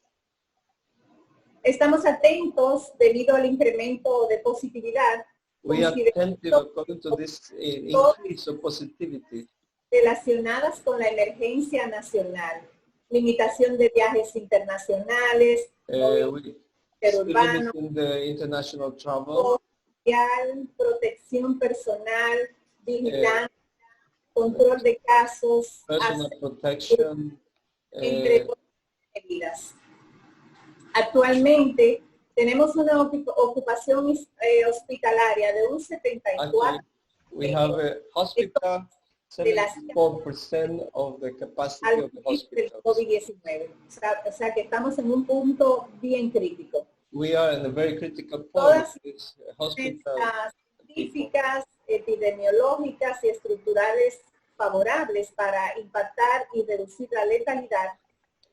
Speaker 8: Estamos atentos debido al incremento de positividad.
Speaker 3: We are attentive according to this increase of positivity.
Speaker 8: Relacionadas con la emergencia nacional, limitación de viajes internacionales,
Speaker 3: urbanos, international travel,
Speaker 8: social, protección personal, vigilancia, control de casos,
Speaker 3: personal protection,
Speaker 8: entre otras medidas. Actualmente tenemos una ocupación hospitalaria de un 74%.
Speaker 3: We have a hospital, 74% of the capacity of the hospital.
Speaker 8: COVID-19. O sea que estamos en un punto bien crítico.
Speaker 3: We are in a very critical point.
Speaker 8: Todas
Speaker 3: hospital
Speaker 8: las científicas, epidemiológicas y estructurales favorables para impactar y reducir la letalidad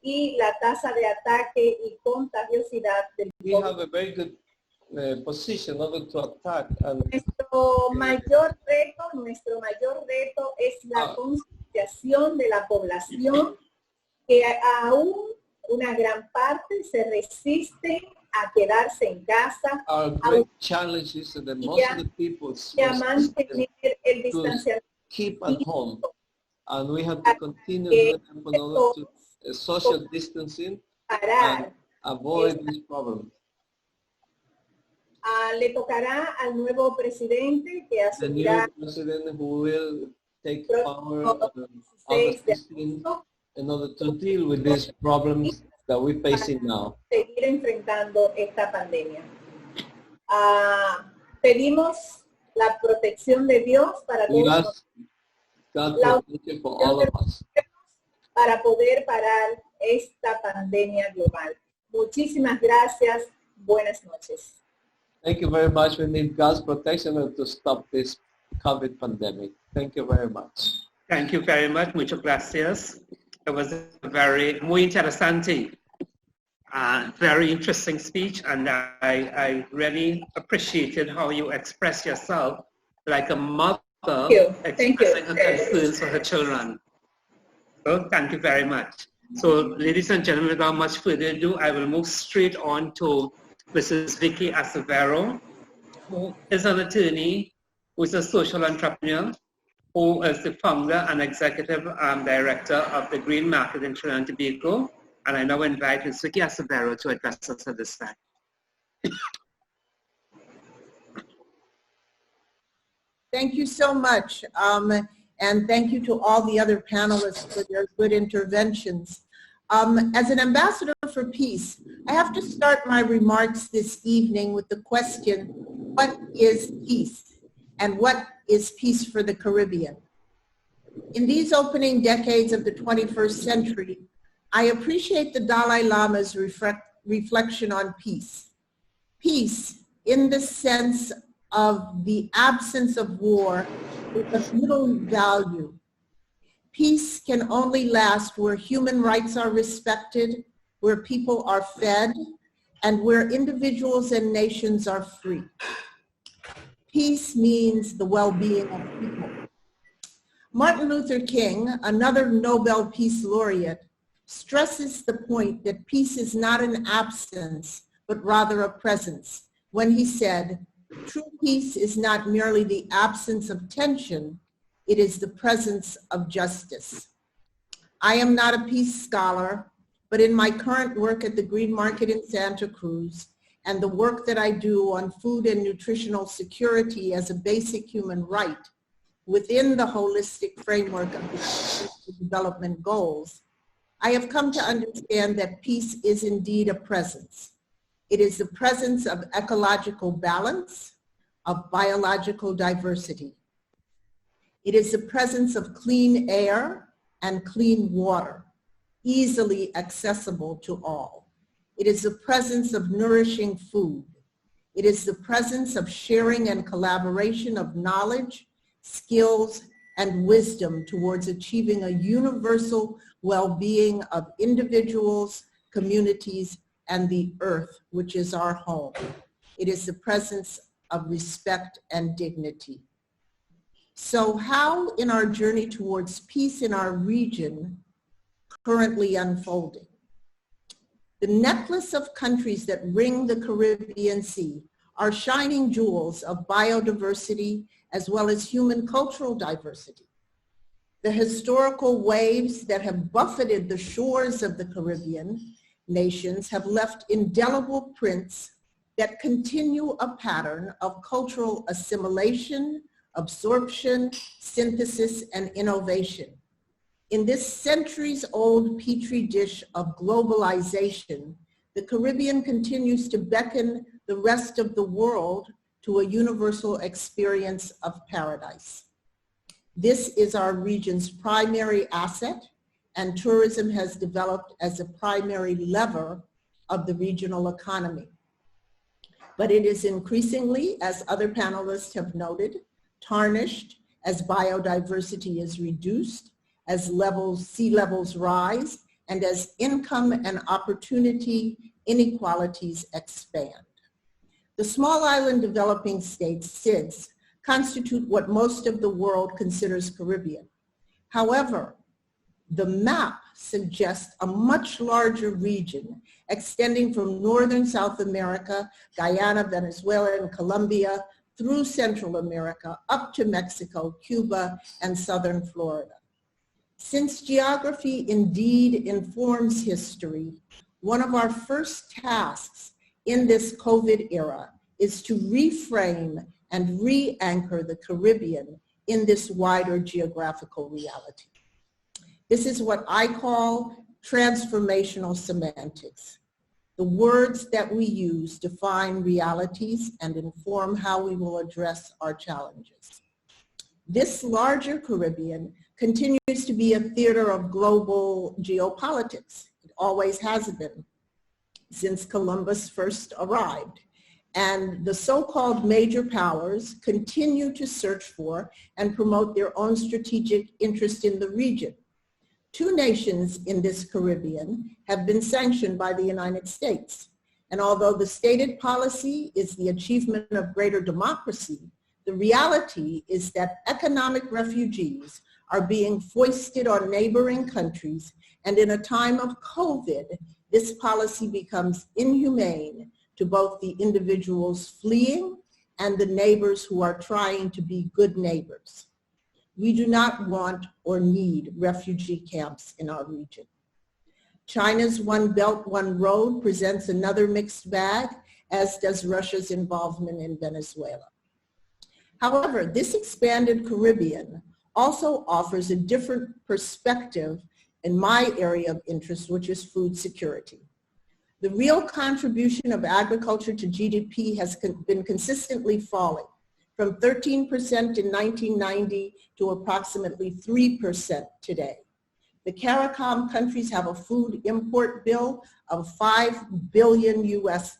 Speaker 8: y la tasa de ataque y contagiosidad del
Speaker 3: COVID. We have a very good position in order to attack. And
Speaker 8: nuestro mayor reto es la concienciación de la población, que aún una gran parte se resiste a quedarse en casa.
Speaker 3: Our great challenge is that most of the people
Speaker 8: mantener el distanciamiento.
Speaker 3: Keep at home, and we have to continue to social distancing and avoid this problem.
Speaker 8: Le tocará al nuevo presidente que asumirá
Speaker 3: the new president who will take power on August 16th in order to deal with these problems that we're facing now.
Speaker 8: Seguir enfrentando esta pandemia. Pedimos la protección de Dios para todos para poder parar esta pandemia global. Muchísimas gracias. Buenas noches.
Speaker 3: Thank you very much. We need God's protection to stop this COVID pandemic. Thank you very much.
Speaker 1: Thank you very much. Muchas gracias. It was a muy interesante, very interesting speech, and I really appreciated how you express yourself like a mother expressing her concerns for her children. So thank you very much. So ladies and gentlemen, without much further ado, I will move straight on to Mrs. Vicky Acevero, who is an attorney, who is a social entrepreneur, who is the founder and executive director of the Green Market in Trinidad and Tobago. And I now invite Ms. Vicky Acevero to address us at this time.
Speaker 9: Thank you so much. And thank you to all the other panelists for their good interventions. As an ambassador for peace, I have to start my remarks this evening with the question, what is peace? And what is peace for the Caribbean? In these opening decades of the 21st century, I appreciate the Dalai Lama's reflection on peace. Peace, in the sense of the absence of war, is of little value. Peace can only last where human rights are respected, where people are fed, and where individuals and nations are free. Peace means the well-being of people. Martin Luther King, another Nobel Peace Laureate, stresses the point that peace is not an absence, but rather a presence, when he said, "True peace is not merely the absence of tension, it is the presence of justice." I am not a peace scholar, but in my current work at the Green Market in Santa Cruz and the work that I do on food and nutritional security as a basic human right within the holistic framework of the Sustainable Development Goals, I have come to understand that peace is indeed a presence. It is the presence of ecological balance, of biological diversity. It is the presence of clean air and clean water, easily accessible to all. It is the presence of nourishing food. It is the presence of sharing and collaboration of knowledge, skills, and wisdom towards achieving a universal well-being of individuals, communities, and the earth, which is our home. It is the presence of respect and dignity. So how in our journey towards peace in our region currently unfolding? The necklace of countries that ring the Caribbean Sea are shining jewels of biodiversity as well as human cultural diversity. The historical waves that have buffeted the shores of the Caribbean nations have left indelible prints that continue a pattern of cultural assimilation, absorption, synthesis, and innovation. In this centuries-old petri dish of globalization, the Caribbean continues to beckon the rest of the world to a universal experience of paradise. This is our region's primary asset, and tourism has developed as a primary lever of the regional economy. But it is increasingly, as other panelists have noted, tarnished as biodiversity is reduced, as sea levels rise, and as income and opportunity inequalities expand. The small island developing states, SIDS, constitute what most of the world considers Caribbean. However, the map suggests a much larger region extending from northern South America, Guyana, Venezuela, and Colombia, through Central America, up to Mexico, Cuba, and southern Florida. Since geography indeed informs history, one of our first tasks in this COVID era is to reframe and re-anchor the Caribbean in this wider geographical reality. This is what I call transformational semantics. The words that we use define realities and inform how we will address our challenges. This larger Caribbean continues to be a theater of global geopolitics. It always has been since Columbus first arrived. And the so-called major powers continue to search for and promote their own strategic interest in the region. Two nations in this Caribbean have been sanctioned by the United States. And although the stated policy is the achievement of greater democracy, the reality is that economic refugees are being foisted on neighboring countries. And in a time of COVID, this policy becomes inhumane to both the individuals fleeing and the neighbors who are trying to be good neighbors. We do not want or need refugee camps in our region. China's One Belt, One Road presents another mixed bag, as does Russia's involvement in Venezuela. However, this expanded Caribbean also offers a different perspective in my area of interest, which is food security. The real contribution of agriculture to GDP has been consistently falling, from 13% in 1990 to approximately 3% today. The CARICOM countries have a food import bill of $5 billion US,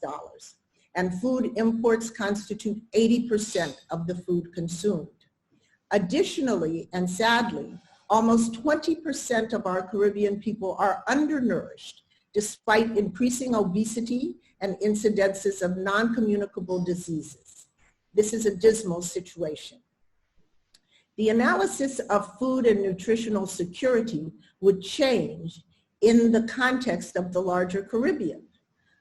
Speaker 9: and food imports constitute 80% of the food consumed. Additionally, and sadly, almost 20% of our Caribbean people are undernourished, despite increasing obesity and incidences of non-communicable diseases. This is a dismal situation. The analysis of food and nutritional security would change in the context of the larger Caribbean.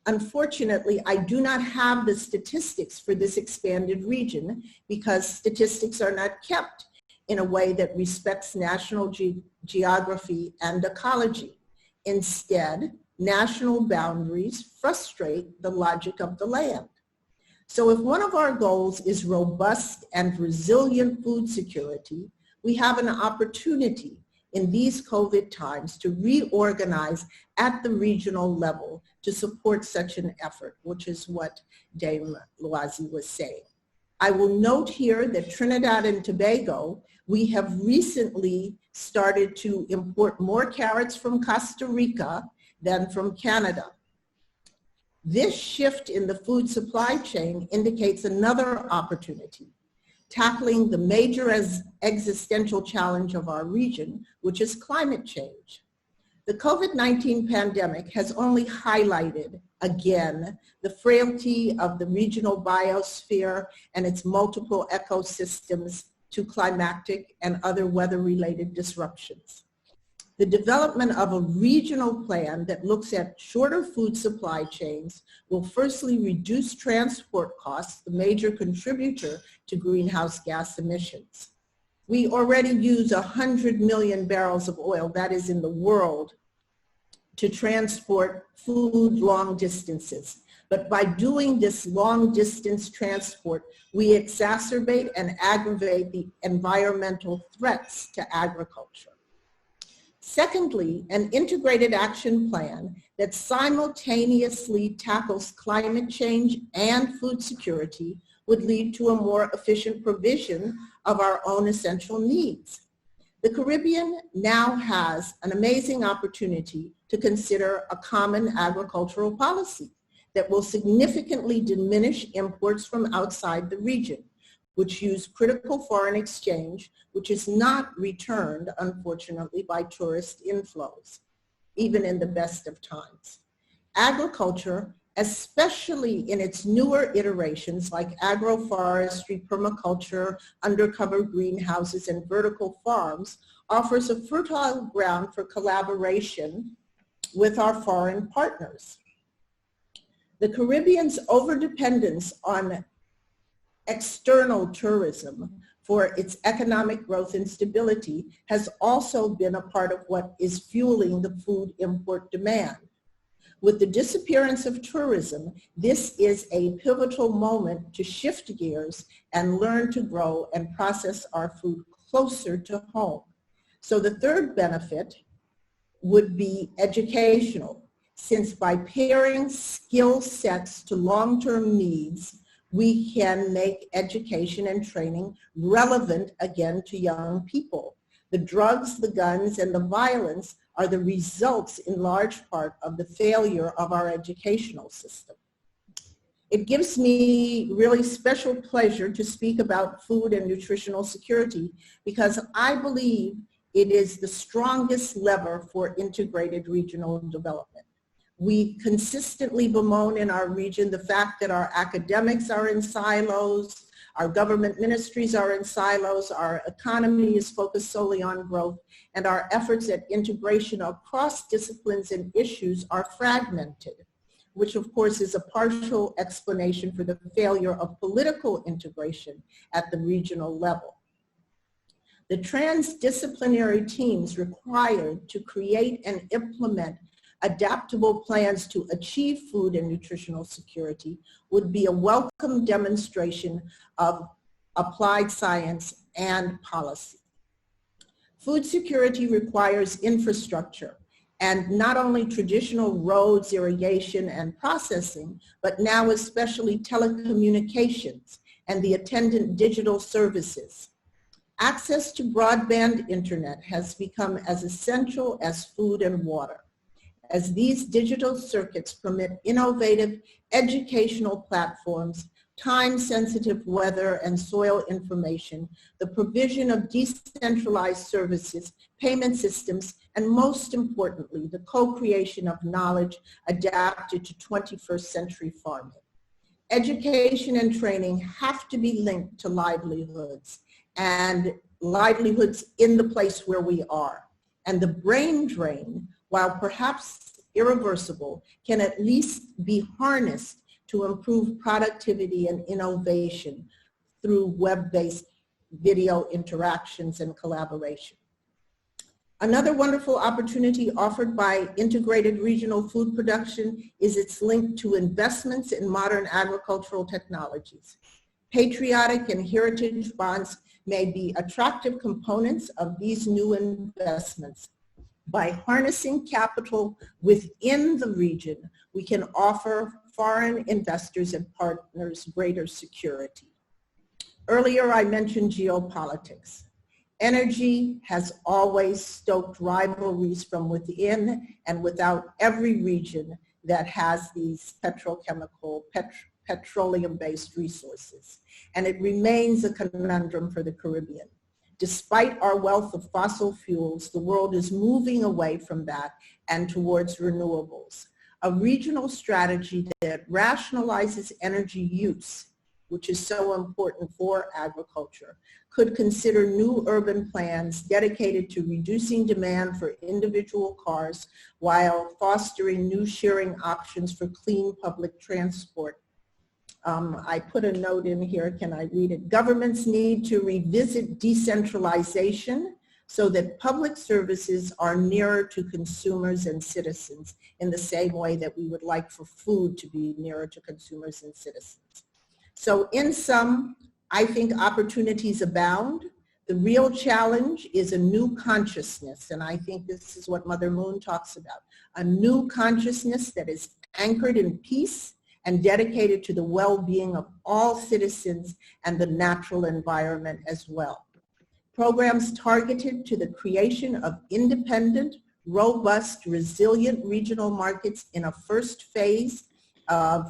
Speaker 9: Unfortunately, I do not have the statistics for this expanded region because statistics are not kept in a way that respects national geography and ecology. Instead, national boundaries frustrate the logic of the land. So if one of our goals is robust and resilient food security, we have an opportunity in these COVID times to reorganize at the regional level to support such an effort, which is what Dame Loazi was saying. I will note here that Trinidad and Tobago, we have recently started to import more carrots from Costa Rica than from Canada. This shift in the food supply chain indicates another opportunity, tackling the major existential challenge of our region, which is climate change. The COVID-19 pandemic has only highlighted, again, the frailty of the regional biosphere and its multiple ecosystems to climatic and other weather-related disruptions. The development of a regional plan that looks at shorter food supply chains will firstly reduce transport costs, the major contributor to greenhouse gas emissions. We already use 100 million barrels of oil, that is in the world, to transport food long distances. But by doing this long distance transport, we exacerbate and aggravate the environmental threats to agriculture. Secondly, an integrated action plan that simultaneously tackles climate change and food security would lead to a more efficient provision of our own essential needs. The Caribbean now has an amazing opportunity to consider a common agricultural policy that will significantly diminish imports from outside the region, which use critical foreign exchange, which is not returned, unfortunately, by tourist inflows, even in the best of times. Agriculture, especially in its newer iterations like agroforestry, permaculture, undercover greenhouses, and vertical farms, offers a fertile ground for collaboration with our foreign partners. The Caribbean's overdependence on external tourism for its economic growth and stability has also been a part of what is fueling the food import demand. With the disappearance of tourism, this is a pivotal moment to shift gears and learn to grow and process our food closer to home. So the third benefit would be educational, since by pairing skill sets to long-term needs, we can make education and training relevant again to young people. The drugs, the guns, and the violence are the results in large part of the failure of our educational system. It gives me really special pleasure to speak about food and nutritional security because I believe it is the strongest lever for integrated regional development. We consistently bemoan in our region the fact that our academics are in silos, our government ministries are in silos, our economy is focused solely on growth, and our efforts at integration across disciplines and issues are fragmented, which of course is a partial explanation for the failure of political integration at the regional level. The transdisciplinary teams required to create and implement adaptable plans to achieve food and nutritional security would be a welcome demonstration of applied science and policy. Food security requires infrastructure, and not only traditional roads, irrigation, and processing, but now especially telecommunications and the attendant digital services. Access to broadband internet has become as essential as food and water, as these digital circuits permit innovative educational platforms time-sensitive weather and soil information, the provision of decentralized services, payment systems, and most importantly, the co-creation of knowledge adapted to 21st century farming. Education and training have to be linked to livelihoods, and livelihoods in the place where we are. And the brain drain, while perhaps irreversible, can at least be harnessed to improve productivity and innovation through web-based video interactions and collaboration. Another wonderful opportunity offered by integrated regional food production is its link to investments in modern agricultural technologies. Patriotic and heritage bonds may be attractive components of these new investments. By harnessing capital within the region, we can offer foreign investors and partners greater security. Earlier, I mentioned geopolitics. Energy has always stoked rivalries from within and without every region that has these petroleum-based resources. And it remains a conundrum for the Caribbean. Despite our wealth of fossil fuels, the world is moving away from that and towards renewables. A regional strategy that rationalizes energy use, which is so important for agriculture, could consider new urban plans dedicated to reducing demand for individual cars while fostering new sharing options for clean public transport. I put a note in here, can I read it? Governments need to revisit decentralization so that public services are nearer to consumers and citizens in the same way that we would like for food to be nearer to consumers and citizens. So in sum, I think opportunities abound. The real challenge is a new consciousness, and I think this is what Mother Moon talks about, a new consciousness that is anchored in peace and dedicated to the well-being of all citizens and the natural environment as well. Programs targeted to the creation of independent, robust, resilient regional markets in a first phase of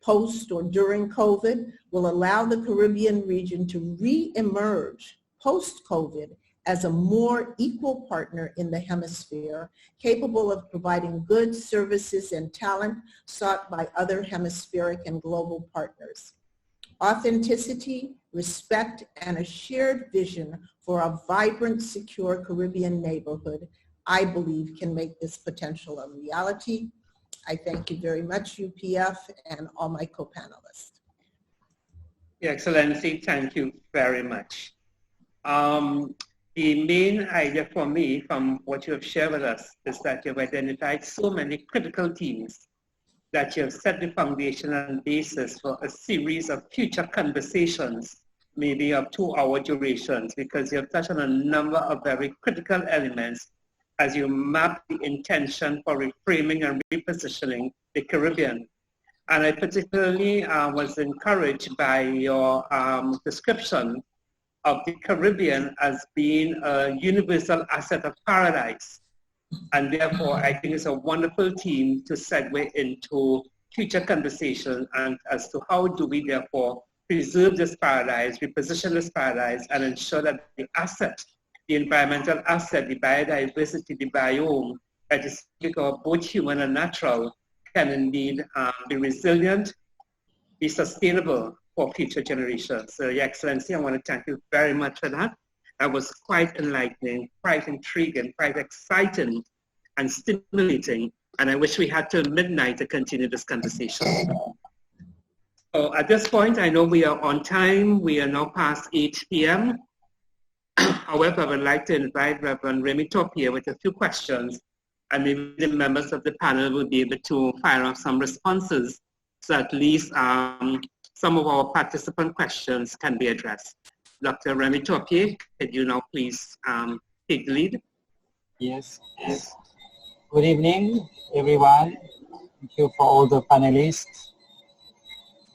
Speaker 9: post or during COVID will allow the Caribbean region to re-emerge post-COVID as a more equal partner in the hemisphere, capable of providing goods, services, and talent sought by other hemispheric and global partners. Authenticity, respect, and a shared vision for a vibrant, secure Caribbean neighborhood, I believe, can make this potential a reality. I thank you very much, UPF, and all my co-panelists.
Speaker 1: Your Excellency, thank you very much. The main idea for me from what you have shared with us is that you've identified so many critical themes that you have set the foundation and basis for a series of future conversations, maybe of 2-hour durations, because you have touched on a number of very critical elements as you map the intention for reframing and repositioning the Caribbean. And I particularly was encouraged by your description of the Caribbean as being a universal asset of paradise. And therefore, I think it's a wonderful theme to segue into future conversation and as to how do we therefore preserve this paradise, reposition this paradise, and ensure that the asset, the environmental asset, the biodiversity, the biome, that is both human and natural, can indeed be resilient, be sustainable for future generations. So, Your Excellency, I want to thank you very much for that. That was quite enlightening, quite intriguing, quite exciting and stimulating. And I wish we had till midnight to continue this conversation. So at this point, I know we are on time. We are now past 8 p.m. However, I would like to invite Reverend Remy Topier with a few questions, and maybe the members of the panel will be able to fire off some responses, so at least some of our participant questions can be addressed. Dr. Remy Topier, could you now please take the lead?
Speaker 6: Yes. Good evening, everyone. Thank you for all the panelists.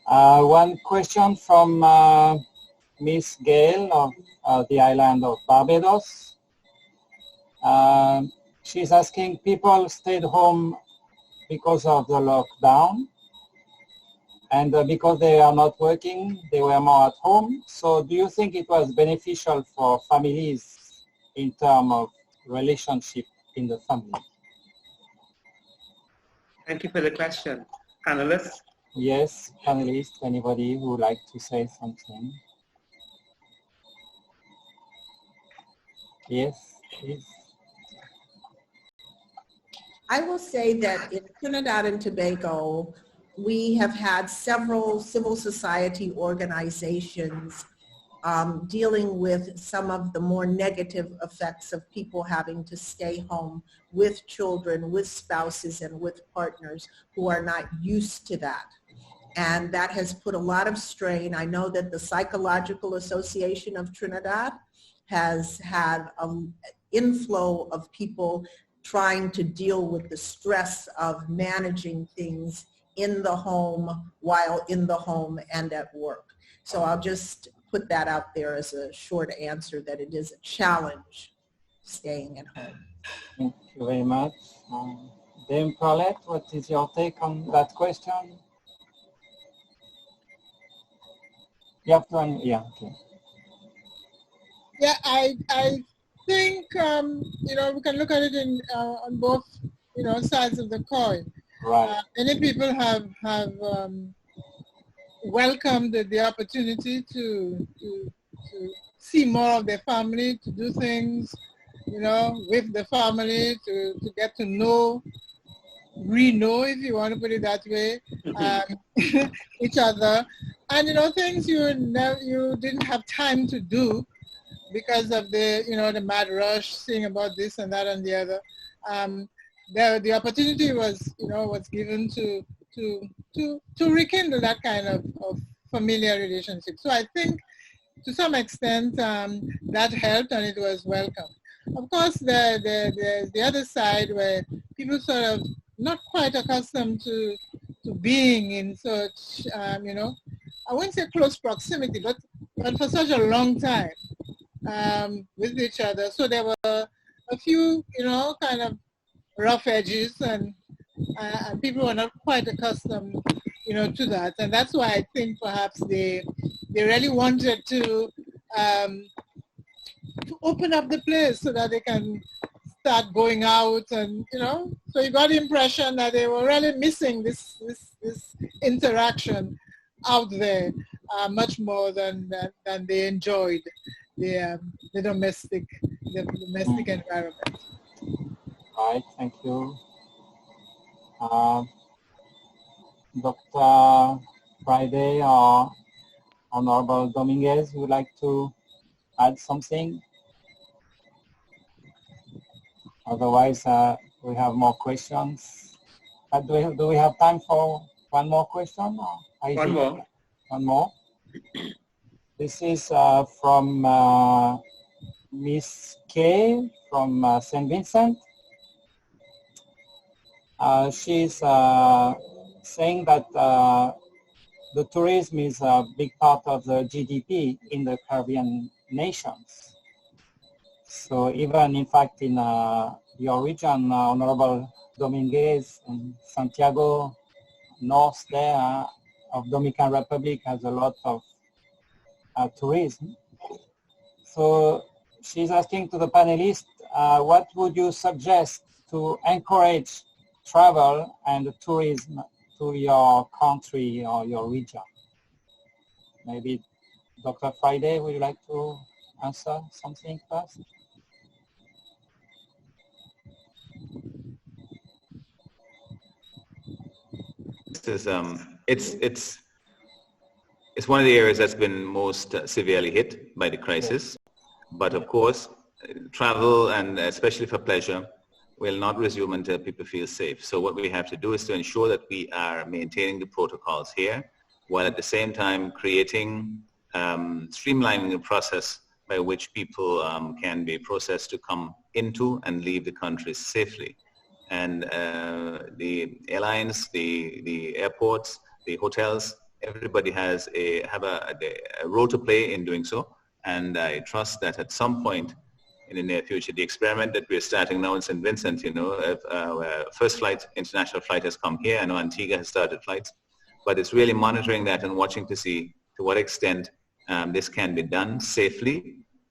Speaker 6: One question from Miss Gail of the island of Barbados. She's asking, people stayed home because of the lockdown. And because they are not working, they were more at home. So do you think it was beneficial for families in terms of relationship in the family?
Speaker 1: Thank you for the question. Panelists?
Speaker 6: Yes, panelists, anybody who would like to say something? Yes, please.
Speaker 9: I will say that in Trinidad and Tobago, we have had several civil society organizations dealing with some of the more negative effects of people having to stay home with children, with spouses, and with partners who are not used to that. And that has put a lot of strain. I know that the Psychological Association of Trinidad has had an inflow of people trying to deal with the stress of managing things in the home, while in the home and at work. So I'll just put that out there as a short answer, that it is a challenge staying at home.
Speaker 6: Thank you very much. Dame Paulette, what is your take on that question? You have to, yeah, okay.
Speaker 5: Yeah, I think, you know, we can look at it in, on both, you know, sides of the coin.
Speaker 6: Right.
Speaker 5: Many people have welcomed the opportunity to see more of their family, to do things, you know, with the family, to get to know, re-know, if you want to put it that way, each other. And, you know, things you didn't have time to do because of the, you know, the mad rush, seeing about this and that and the other. The opportunity was, you know, was given to rekindle that kind of familiar relationship. So I think to some extent that helped and it was welcome. Of course, the other side where people sort of not quite accustomed to being in such, you know, I wouldn't say close proximity, but for such a long time with each other. So there were a few, you know, kind of rough edges, and people were not quite accustomed, you know, to that. And that's why I think perhaps they really wanted to open up the place so that they can start going out, and, you know, so you got the impression that they were really missing this interaction out there much more than they enjoyed the domestic environment.
Speaker 6: Right, thank you. Dr. Friday or Honorable Dominguez, would like to add something? Otherwise, we have more questions. Do we have time for one more question?
Speaker 1: One more.
Speaker 6: One more. This is from Miss K from St. Vincent. She's saying that the tourism is a big part of the GDP in the Caribbean nations. So even in fact in your region, Honorable Dominguez and Santiago, north there of Dominican Republic has a lot of tourism. So she's asking to the panelists, what would you suggest to encourage travel and tourism to your country or your region? Maybe Dr. Friday, would you like to answer something first?
Speaker 7: It's one of the areas that's been most severely hit by the crisis. But of course, travel, and especially for pleasure, will not resume until people feel safe. So what we have to do is to ensure that we are maintaining the protocols here, while at the same time creating, streamlining the process by which people can be processed to come into and leave the country safely. And the airlines, the airports, the hotels, everybody have a role to play in doing so. And I trust that at some point in the near future, the experiment that we're starting now in St. Vincent, you know, first flight, international flight has come here. I know Antigua has started flights. but it's really monitoring that and watching to see to what extent this can be done safely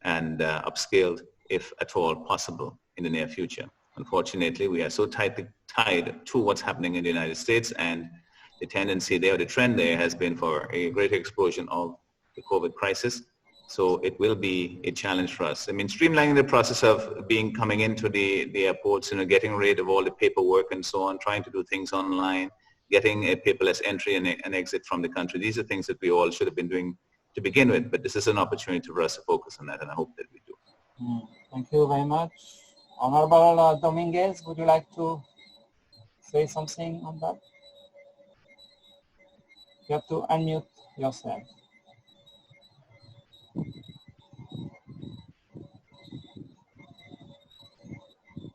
Speaker 7: and upscaled, if at all possible, in the near future. Unfortunately, we are so tightly tied to what's happening in the United States, and the tendency there, the trend there has been for a greater explosion of the COVID crisis. So it will be a challenge for us. I mean, streamlining the process of coming into the airports, getting rid of all the paperwork and so on, trying to do things online, getting a paperless entry and exit from the country. These are things that we all should have been doing to begin with, but this is an opportunity for us to focus on that, and I hope that we do.
Speaker 6: Thank you very much. Honorable Dominguez, would you like to say something on that? You have to unmute yourself.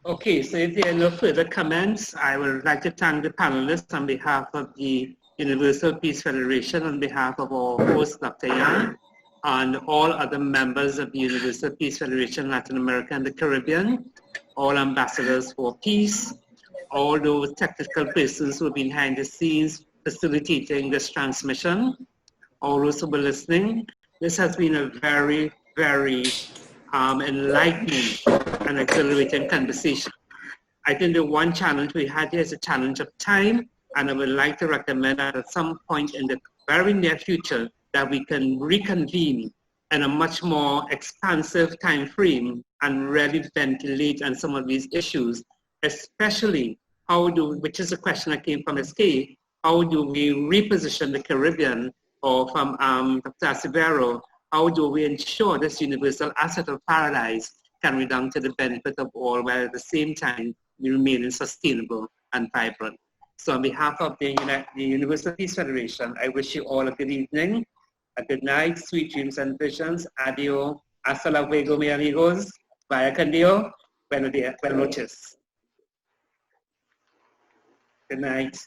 Speaker 1: Okay, so if there are no further comments, I would like to thank the panelists on behalf of the Universal Peace Federation, on behalf of our host, Dr. Yang, and all other members of the Universal Peace Federation, Latin America and the Caribbean, all ambassadors for peace, all those technical persons who have been behind the scenes facilitating this transmission, all those who were listening. This has been a very, very enlightening and exhilarating conversation. I think the one challenge we had here is a challenge of time, and I would like to recommend that at some point in the very near future that we can reconvene in a much more expansive time frame and really ventilate on some of these issues, especially which is a question that came from SCA, how do we reposition the Caribbean, or from Dr. Acevero, how do we ensure this universal asset of paradise can redound to the benefit of all, while at the same time we remain sustainable and vibrant. So on behalf of the Universal Peace Federation, I wish you all a good evening, a good night, sweet dreams and visions. Adio, hasta luego, mi amigos. Vaya con Dios. Buenos días, buenas noches. Good night.